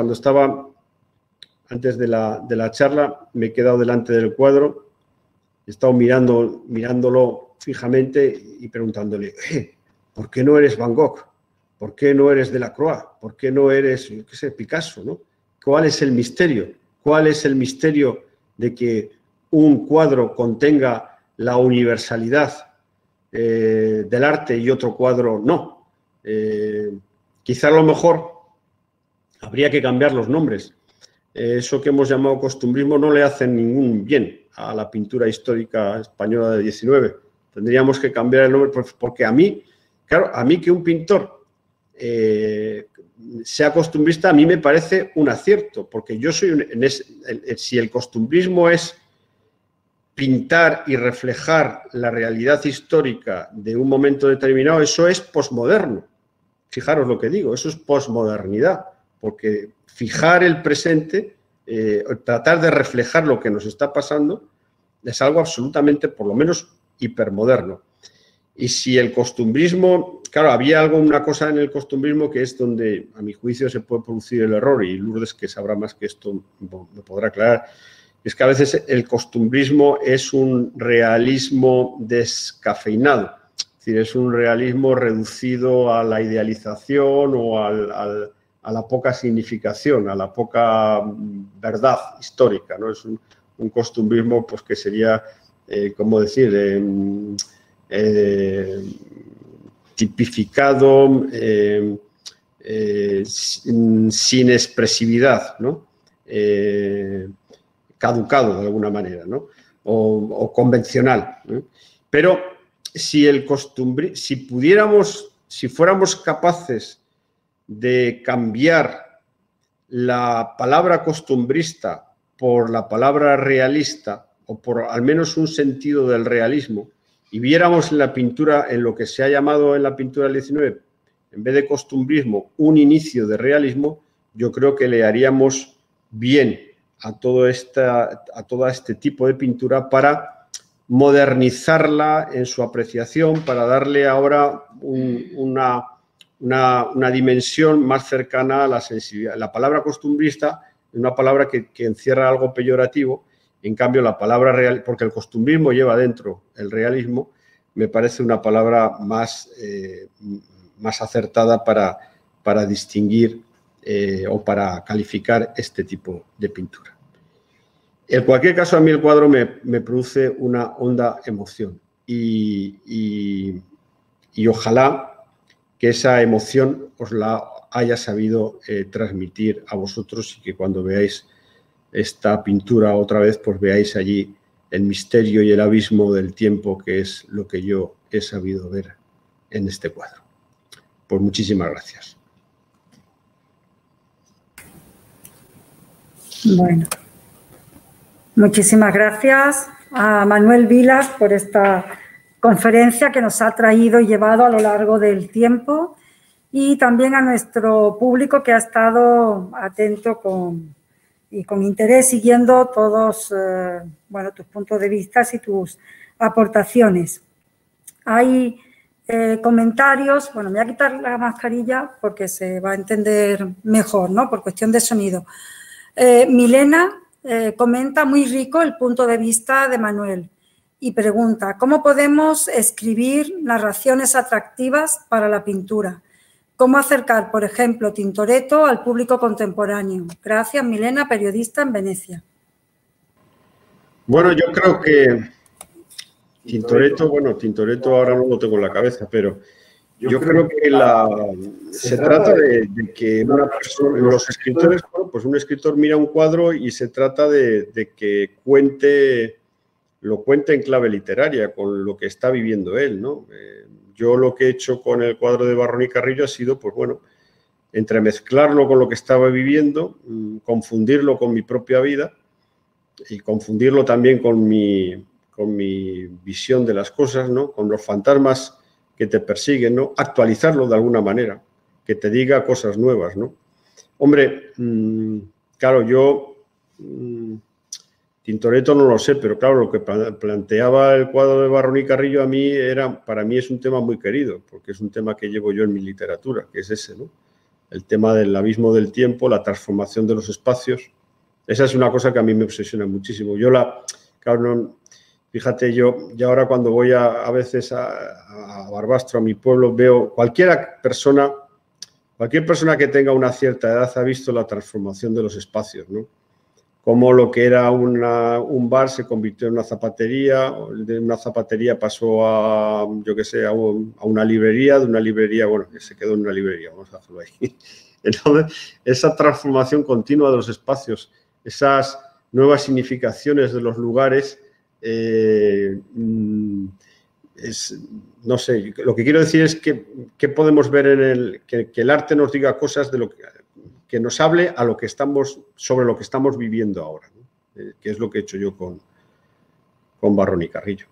antes de la charla, me he quedado delante del cuadro, he estado mirándolo fijamente y preguntándole, ¿por qué no eres Van Gogh? ¿Por qué no eres Delacroix? ¿Por qué no eres, qué sé, Picasso, ¿no? ¿Cuál es el misterio? ¿Cuál es el misterio de que un cuadro contenga la universalidad del arte y otro cuadro no? Quizá a lo mejor habría que cambiar los nombres. Eso que hemos llamado costumbrismo no le hace ningún bien a la pintura histórica española del XIX. Tendríamos que cambiar el nombre porque a mí, claro, a mí que un pintor sea costumbrista, a mí me parece un acierto, porque yo soy si el costumbrismo es pintar y reflejar la realidad histórica de un momento determinado, eso es posmoderno. Fijaros lo que digo, eso es posmodernidad, porque fijar el presente, tratar de reflejar lo que nos está pasando, es algo absolutamente, por lo menos, hipermoderno. Y si el costumbrismo, claro, había una cosa en el costumbrismo que es donde, a mi juicio, se puede producir el error, y Lourdes, que sabrá más que esto, me podrá aclarar, es que a veces el costumbrismo es un realismo descafeinado, es decir, es un realismo reducido a la idealización o a la poca significación, a la poca verdad histórica, ¿no? Es un costumbrismo pues, que sería, ¿cómo decir?, tipificado, sin expresividad, ¿no? Caducado de alguna manera, ¿no? O convencional, ¿no? Pero si fuéramos capaces de cambiar la palabra costumbrista por la palabra realista, o por al menos un sentido del realismo, y viéramos en la pintura, en lo que se ha llamado en la pintura del 19, en vez de costumbrismo, un inicio de realismo, yo creo que le haríamos bien a todo este tipo de pintura para modernizarla en su apreciación, para darle ahora una dimensión más cercana a la sensibilidad. La palabra costumbrista es una palabra que encierra algo peyorativo. En cambio, la palabra real, porque el costumbrismo lleva dentro el realismo, me parece una palabra más acertada para distinguir o para calificar este tipo de pintura. En cualquier caso, a mí el cuadro me produce una honda emoción y ojalá que esa emoción os la haya sabido transmitir a vosotros, y que cuando veáis esta pintura otra vez, pues veáis allí el misterio y el abismo del tiempo, que es lo que yo he sabido ver en este cuadro. Pues muchísimas gracias. Bueno, muchísimas gracias a Manuel Vilas por esta conferencia que nos ha traído y llevado a lo largo del tiempo, y también a nuestro público que ha estado atento con interés, siguiendo todos tus puntos de vista y tus aportaciones. Hay comentarios. Bueno, me voy a quitar la mascarilla porque se va a entender mejor, ¿no? Por cuestión de sonido. Milena comenta: muy rico el punto de vista de Manuel, y pregunta: ¿cómo podemos escribir narraciones atractivas para la pintura? ¿Cómo acercar, por ejemplo, Tintoretto al público contemporáneo? Gracias, Milena, periodista en Venecia. Bueno, yo creo que Tintoretto ahora no lo tengo en la cabeza, pero yo creo que se trata de que una persona, los escritores, bueno, pues un escritor mira un cuadro y se trata de que lo cuente en clave literaria, con lo que está viviendo él, ¿no? Yo lo que he hecho con el cuadro de Barrón y Carrillo ha sido, pues bueno, entremezclarlo con lo que estaba viviendo, confundirlo con mi propia vida y confundirlo también con mi visión de las cosas, ¿no? Con los fantasmas que te persiguen, ¿no? Actualizarlo de alguna manera, que te diga cosas nuevas, ¿no? Hombre, claro, yo Tintoretto no lo sé, pero claro, lo que planteaba el cuadro de Barrón y Carrillo para mí es un tema muy querido, porque es un tema que llevo yo en mi literatura, que es ese, ¿no? El tema del abismo del tiempo, la transformación de los espacios. Esa es una cosa que a mí me obsesiona muchísimo. Fíjate, yo ahora cuando voy a veces a Barbastro, a mi pueblo, veo cualquier persona que tenga una cierta edad ha visto la transformación de los espacios, ¿no? Cómo lo que era un bar se convirtió en una zapatería, de una zapatería pasó a, yo qué sé, a una librería, de una librería, bueno, que se quedó en una librería, vamos a hacerlo ahí. Entonces, esa transformación continua de los espacios, esas nuevas significaciones de los lugares, no sé, lo que quiero decir es que podemos ver que el arte nos diga cosas de lo que nos hable sobre lo que estamos viviendo ahora, ¿no? Que es lo que he hecho yo con Barrón y Carrillo.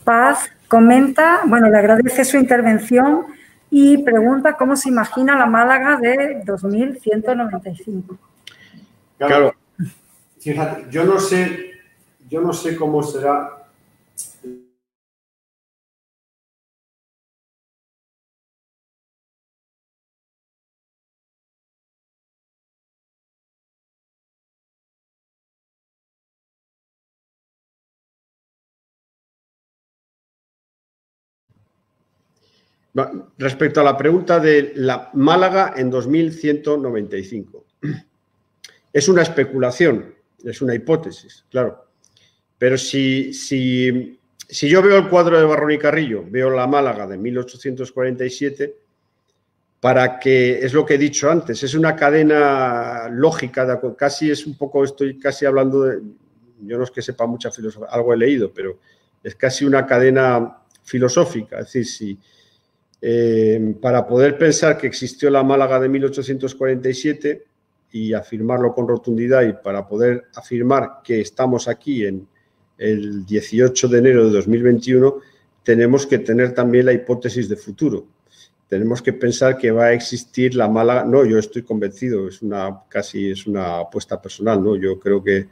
Paz comenta, bueno, le agradece su intervención y pregunta cómo se imagina la Málaga de 2195. Claro, fíjate, yo no sé cómo será. Respecto a la pregunta de la Málaga en 2195, es una especulación, es una hipótesis, claro. Pero si yo veo el cuadro de Barrón y Carrillo, veo la Málaga de 1847, para que, es lo que he dicho antes, es una cadena lógica, casi es un poco, estoy casi hablando de, yo no es que sepa mucha filosofía, algo he leído, pero es casi una cadena filosófica, es decir, para poder pensar que existió la Málaga de 1847 y afirmarlo con rotundidad, y para poder afirmar que estamos aquí en el 18 de enero de 2021, tenemos que tener también la hipótesis de futuro. Tenemos que pensar que va a existir la Málaga. No, yo estoy convencido, casi es una apuesta personal, ¿no? Yo creo que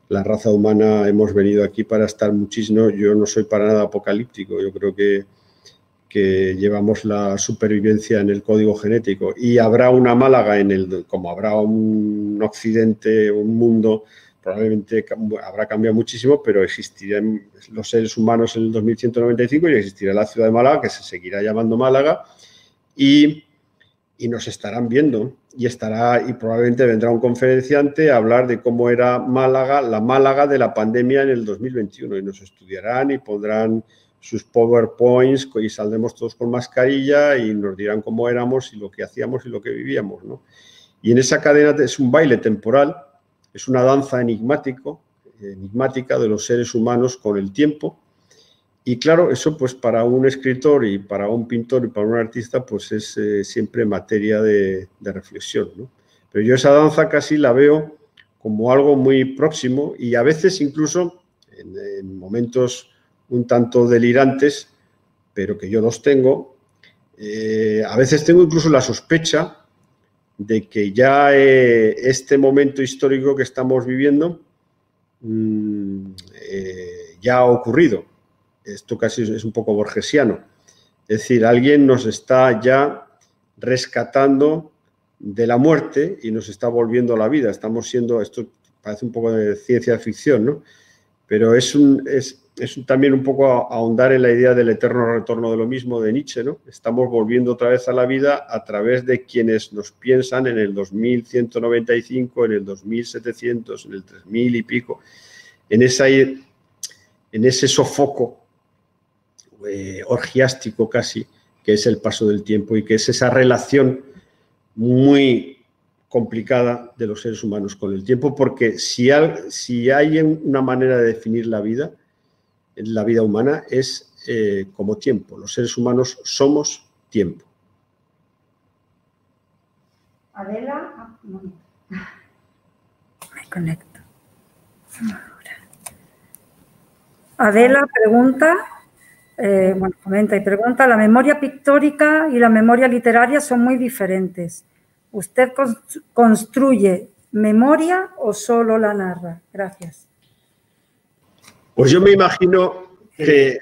la raza humana hemos venido aquí para estar muchísimo. Yo no soy para nada apocalíptico, yo creo que llevamos la supervivencia en el código genético, y habrá una Málaga como habrá un Occidente, un mundo, probablemente habrá cambiado muchísimo, pero existirán los seres humanos en el 2195 y existirá la ciudad de Málaga, que se seguirá llamando Málaga, y nos estarán viendo, y probablemente vendrá un conferenciante a hablar de cómo era Málaga, la Málaga de la pandemia en el 2021, y nos estudiarán y pondrán sus PowerPoints y saldremos todos con mascarilla y nos dirán cómo éramos y lo que hacíamos y lo que vivíamos, ¿no? Y en esa cadena es un baile temporal, es una danza enigmática de los seres humanos con el tiempo. Y claro, eso pues para un escritor y para un pintor y para un artista pues es siempre materia de reflexión, ¿no? Pero yo esa danza casi la veo como algo muy próximo, y a veces incluso en momentos un tanto delirantes, pero que yo los tengo, a veces tengo incluso la sospecha de que ya este momento histórico que estamos viviendo ya ha ocurrido. Esto casi es un poco borgesiano. Es decir, alguien nos está ya rescatando de la muerte y nos está volviendo a la vida. Estamos siendo, esto parece un poco de ciencia ficción, ¿no? Pero es también un poco ahondar en la idea del eterno retorno de lo mismo de Nietzsche, ¿no? Estamos volviendo otra vez a la vida a través de quienes nos piensan en el 2195, en el 2700, en el 3000 y pico, en ese sofoco orgiástico casi, que es el paso del tiempo, y que es esa relación muy complicada de los seres humanos con el tiempo, porque si hay una manera de definir la vida humana es como tiempo. Los seres humanos somos tiempo. Adela, no. Me conecto. Adela pregunta, comenta y pregunta: la memoria pictórica y la memoria literaria son muy diferentes. ¿Usted construye memoria o solo la narra? Gracias. Pues yo me imagino que,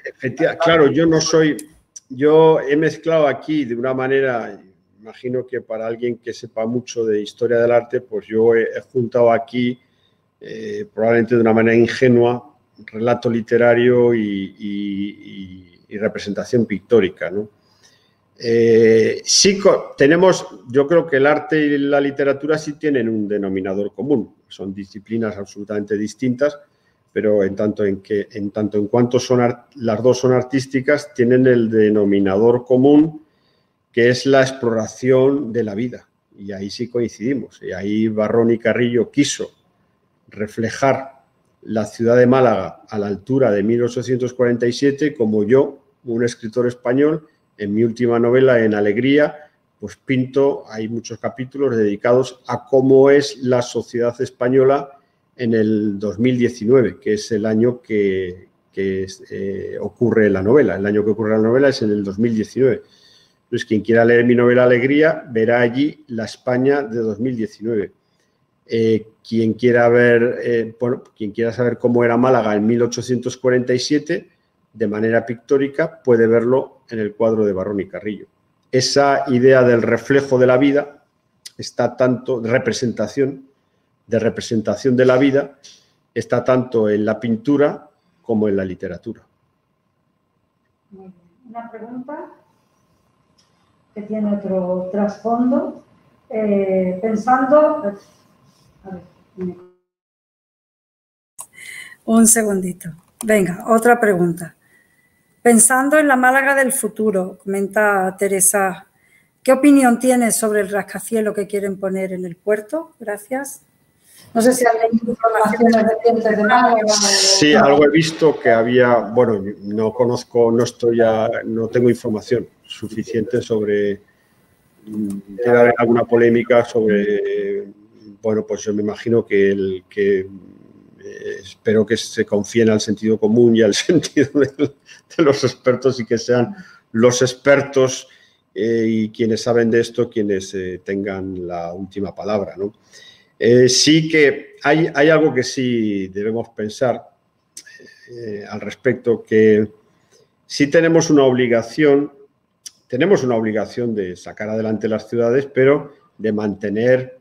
claro, yo he mezclado aquí de una manera, imagino que para alguien que sepa mucho de historia del arte, pues yo he juntado aquí, probablemente de una manera ingenua, relato literario y representación pictórica, ¿no? Sí tenemos, yo creo que el arte y la literatura sí tienen un denominador común, son disciplinas absolutamente distintas, pero en tanto en cuanto las dos son artísticas, tienen el denominador común, que es la exploración de la vida, y ahí sí coincidimos, y ahí Barrón y Carrillo quiso reflejar la ciudad de Málaga a la altura de 1847, como yo, un escritor español, en mi última novela, En Alegría, pues pinto, hay muchos capítulos dedicados a cómo es la sociedad española en el 2019, que es el año que ocurre la novela. El año que ocurre la novela es en el 2019. Entonces, quien quiera leer mi novela Alegría, verá allí la España de 2019. Quien quiera saber cómo era Málaga en 1847, de manera pictórica, puede verlo en el cuadro de Barrón y Carrillo. Esa idea del reflejo de la vida está tanto, de representación de la vida, está tanto en la pintura como en la literatura. Muy bien. Una pregunta que tiene otro trasfondo. Pensando... A ver, Un segundito. Venga, otra pregunta. Pensando en la Málaga del futuro, comenta Teresa, ¿qué opinión tienes sobre el rascacielos que quieren poner en el puerto? Gracias. No sé si hay informaciones recientes de Málaga. Sí, algo he visto que había, bueno, no conozco, no tengo información suficiente sobre, debe haber alguna polémica sobre, bueno, pues yo me imagino que espero que se confíen al sentido común y al sentido de los expertos y que sean los expertos y quienes saben de esto quienes tengan la última palabra, ¿no? Sí que hay algo que sí debemos pensar al respecto, que sí tenemos una obligación de sacar adelante las ciudades, pero de mantener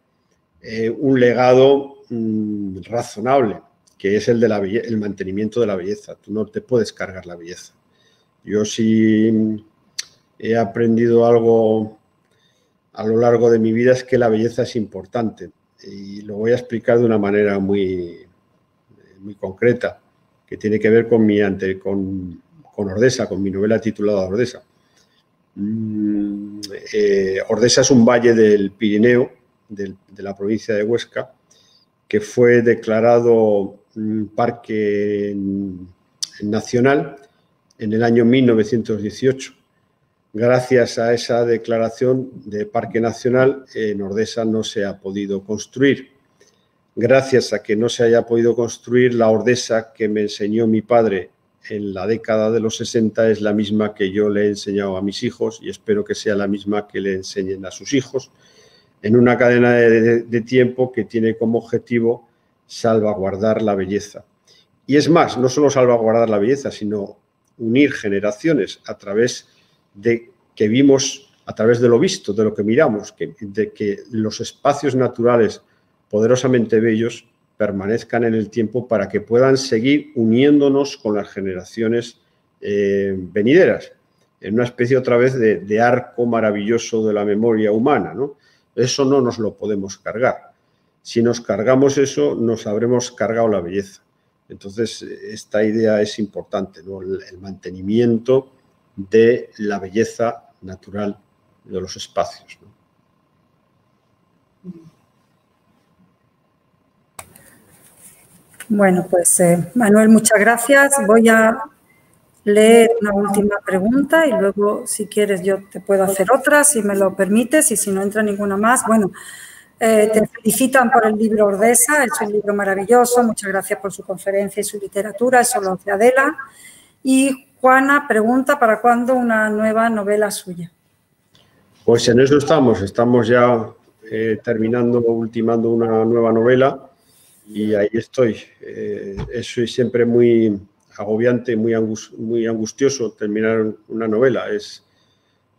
un legado razonable, que es el mantenimiento de la belleza. Tú no te puedes cargar la belleza. Yo sí he aprendido algo a lo largo de mi vida, es que la belleza es importante. Y lo voy a explicar de una manera muy concreta, que tiene que ver con Ordesa, con mi novela titulada Ordesa. Ordesa es un valle del Pirineo, de la provincia de Huesca, que fue declarado parque nacional en el año 1918. Gracias a esa declaración de parque nacional, en Ordesa no se ha podido construir. Gracias a que no se haya podido construir, la Ordesa que me enseñó mi padre en la década de los 60 es la misma que yo le he enseñado a mis hijos y espero que sea la misma que le enseñen a sus hijos, en una cadena de tiempo que tiene como objetivo salvaguardar la belleza. Y es más, no solo salvaguardar la belleza, sino unir generaciones a través de que vimos, a través de lo visto, de lo que miramos, de que los espacios naturales poderosamente bellos permanezcan en el tiempo para que puedan seguir uniéndonos con las generaciones venideras, en una especie otra vez de arco maravilloso de la memoria humana, ¿no? Eso no nos lo podemos cargar. Si nos cargamos eso, nos habremos cargado la belleza. Entonces, esta idea es importante, ¿no? El mantenimiento de la belleza natural de los espacios, ¿no? Bueno, pues Manuel, muchas gracias. Voy a leer una última pregunta y luego, si quieres, yo te puedo hacer otra, si me lo permites, y si no entra ninguna más. Bueno, te felicitan por el libro Ordesa, es un libro maravilloso, muchas gracias por su conferencia y su literatura, eso lo hace Adela. Y Juana pregunta, ¿para cuándo una nueva novela suya? Pues en eso estamos ya terminando, ultimando una nueva novela y ahí estoy. Eso es siempre muy agobiante, muy angustioso terminar una novela.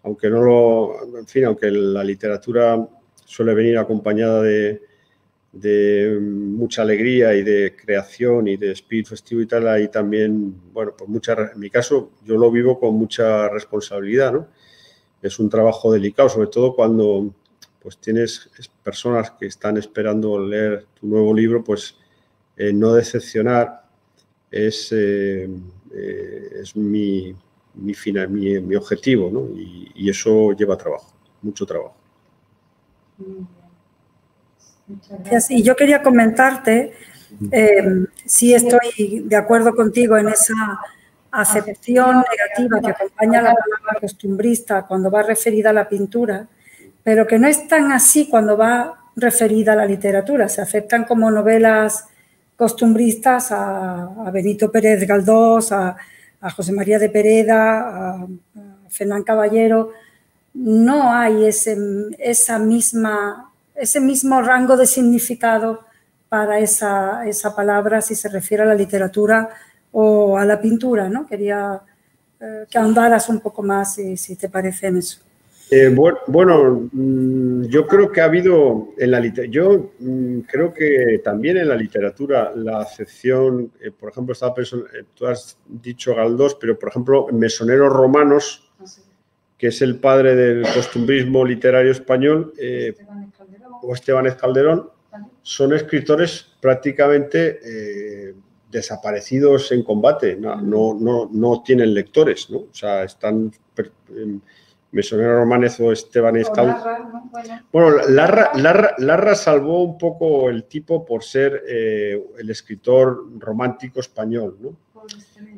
Aunque aunque la literatura suele venir acompañada de mucha alegría y de creación y de espíritu festivo y tal, ahí también, bueno, pues en mi caso yo lo vivo con mucha responsabilidad, ¿no? Es un trabajo delicado, sobre todo cuando pues tienes personas que están esperando leer tu nuevo libro, pues no decepcionar es mi objetivo, ¿no? Y eso lleva trabajo, mucho trabajo. Gracias. Y yo quería comentarte, si estoy de acuerdo contigo en esa acepción negativa que acompaña a la palabra costumbrista cuando va referida a la pintura, pero que no es tan así cuando va referida a la literatura. Se aceptan como novelas costumbristas a Benito Pérez Galdós, a José María de Pereda, a Fernán Caballero. No hay ese mismo rango de significado para esa palabra si se refiere a la literatura o a la pintura, ¿no? Quería que ahondaras un poco más, si te parece, en eso. Bueno, yo creo que ha habido yo creo que también en la literatura la acepción, por ejemplo, tú has dicho Galdós, pero por ejemplo, Mesoneros Romanos, que es el padre del costumbrismo literario español, o Esteban Calderón, son escritores prácticamente desaparecidos en combate, no tienen lectores, ¿no? O sea, están Mesonero Romanes o Esteban Escaut. Bueno, Larra salvó un poco el tipo por ser el escritor romántico español, ¿no?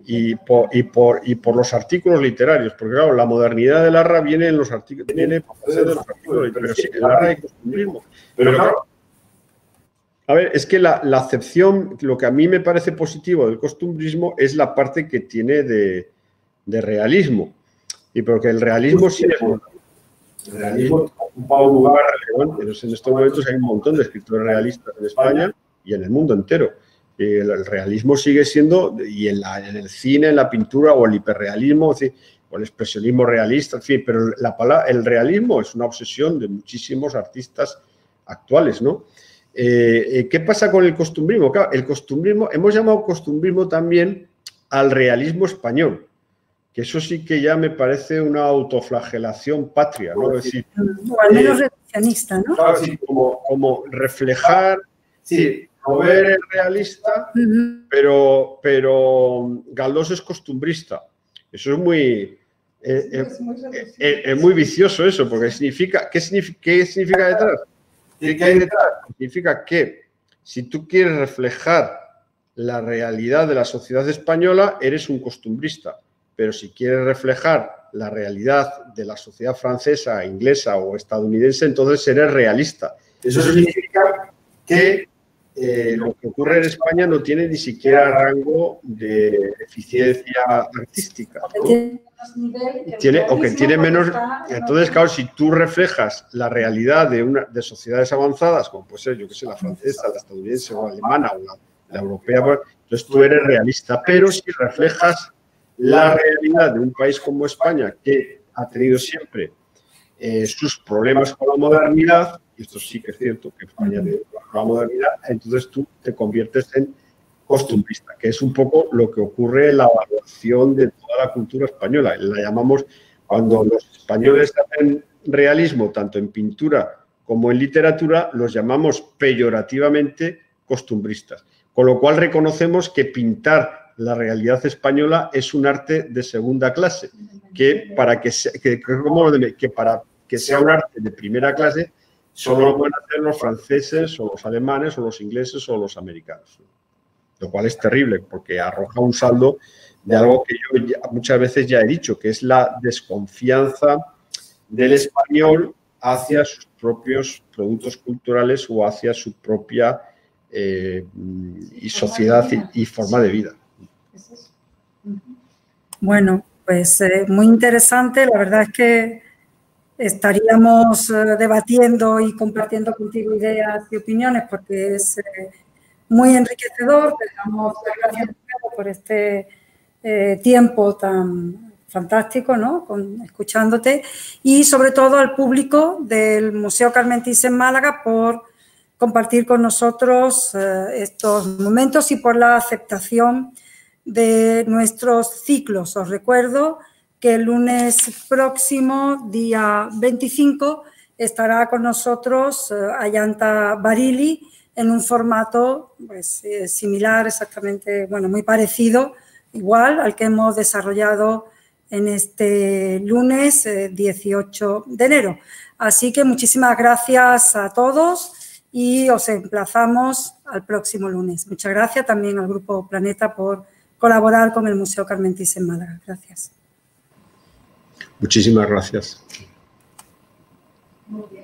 Y por los artículos literarios, porque claro, la modernidad de Larra viene en los artículos, viene por ser de los artículos, pero sí, en Larra hay costumbrismo. Pero claro, a ver, es que la acepción, lo que a mí me parece positivo del costumbrismo es la parte que tiene de realismo. Y porque el realismo sí el realismo ocupa un lugar relevante. En estos momentos hay un montón de escritores realistas en España y en el mundo entero. El realismo sigue siendo, y en el cine, en la pintura, o el hiperrealismo, o el expresionismo realista, en fin, pero el realismo es una obsesión de muchísimos artistas actuales, ¿no? ¿Qué pasa con el costumbrismo? Claro, el costumbrismo, hemos llamado costumbrismo también al realismo español, que eso sí que ya me parece una autoflagelación patria, ¿no? Es decir, o al menos reduccionista, ¿no? Claro, sí, como reflejar, sí, ver el realista, pero Galdós es costumbrista. Eso es muy... es muy vicioso eso, porque significa... ¿Qué significa detrás? ¿Qué hay detrás? Significa que si tú quieres reflejar la realidad de la sociedad española, eres un costumbrista. Pero si quieres reflejar la realidad de la sociedad francesa, inglesa o estadounidense, entonces eres realista. Eso significa que lo que ocurre en España no tiene ni siquiera rango de eficiencia artística, ¿no? Tiene menos. Entonces, claro, si tú reflejas la realidad de sociedades avanzadas, como puede ser, yo qué sé, la francesa, la estadounidense o la alemana o la europea, pues, entonces tú eres realista. Pero si reflejas la realidad de un país como España, que ha tenido siempre sus problemas con la modernidad, y esto sí que es cierto, que España tiene problemas con la modernidad, entonces tú te conviertes en costumbrista, que es un poco lo que ocurre en la evaluación de toda la cultura española. La llamamos, cuando los españoles hacen realismo, tanto en pintura como en literatura, los llamamos peyorativamente costumbristas. Con lo cual reconocemos que pintar la realidad española es un arte de segunda clase, que para que sea un arte de primera clase solo lo pueden hacer los franceses o los alemanes o los ingleses o los americanos. Lo cual es terrible porque arroja un saldo de algo que yo muchas veces ya he dicho, que es la desconfianza del español hacia sus propios productos culturales o hacia su propia sociedad y forma de vida. Bueno, pues muy interesante. La verdad es que estaríamos debatiendo y compartiendo contigo ideas y opiniones porque es muy enriquecedor. Te damos las gracias por este tiempo tan fantástico, ¿no? Escuchándote, y sobre todo al público del Museo Carmen Thyssen Málaga por compartir con nosotros estos momentos y por la aceptación de nuestros ciclos. Os recuerdo que el lunes próximo, día 25, estará con nosotros Ayanta Barili en un formato pues, similar, exactamente, bueno, muy parecido, igual al que hemos desarrollado en este lunes 18 de enero. Así que muchísimas gracias a todos y os emplazamos al próximo lunes. Muchas gracias también al Grupo Planeta por colaborar con el Museo Carmen Thyssen Málaga. Gracias. Muchísimas gracias. Muy bien.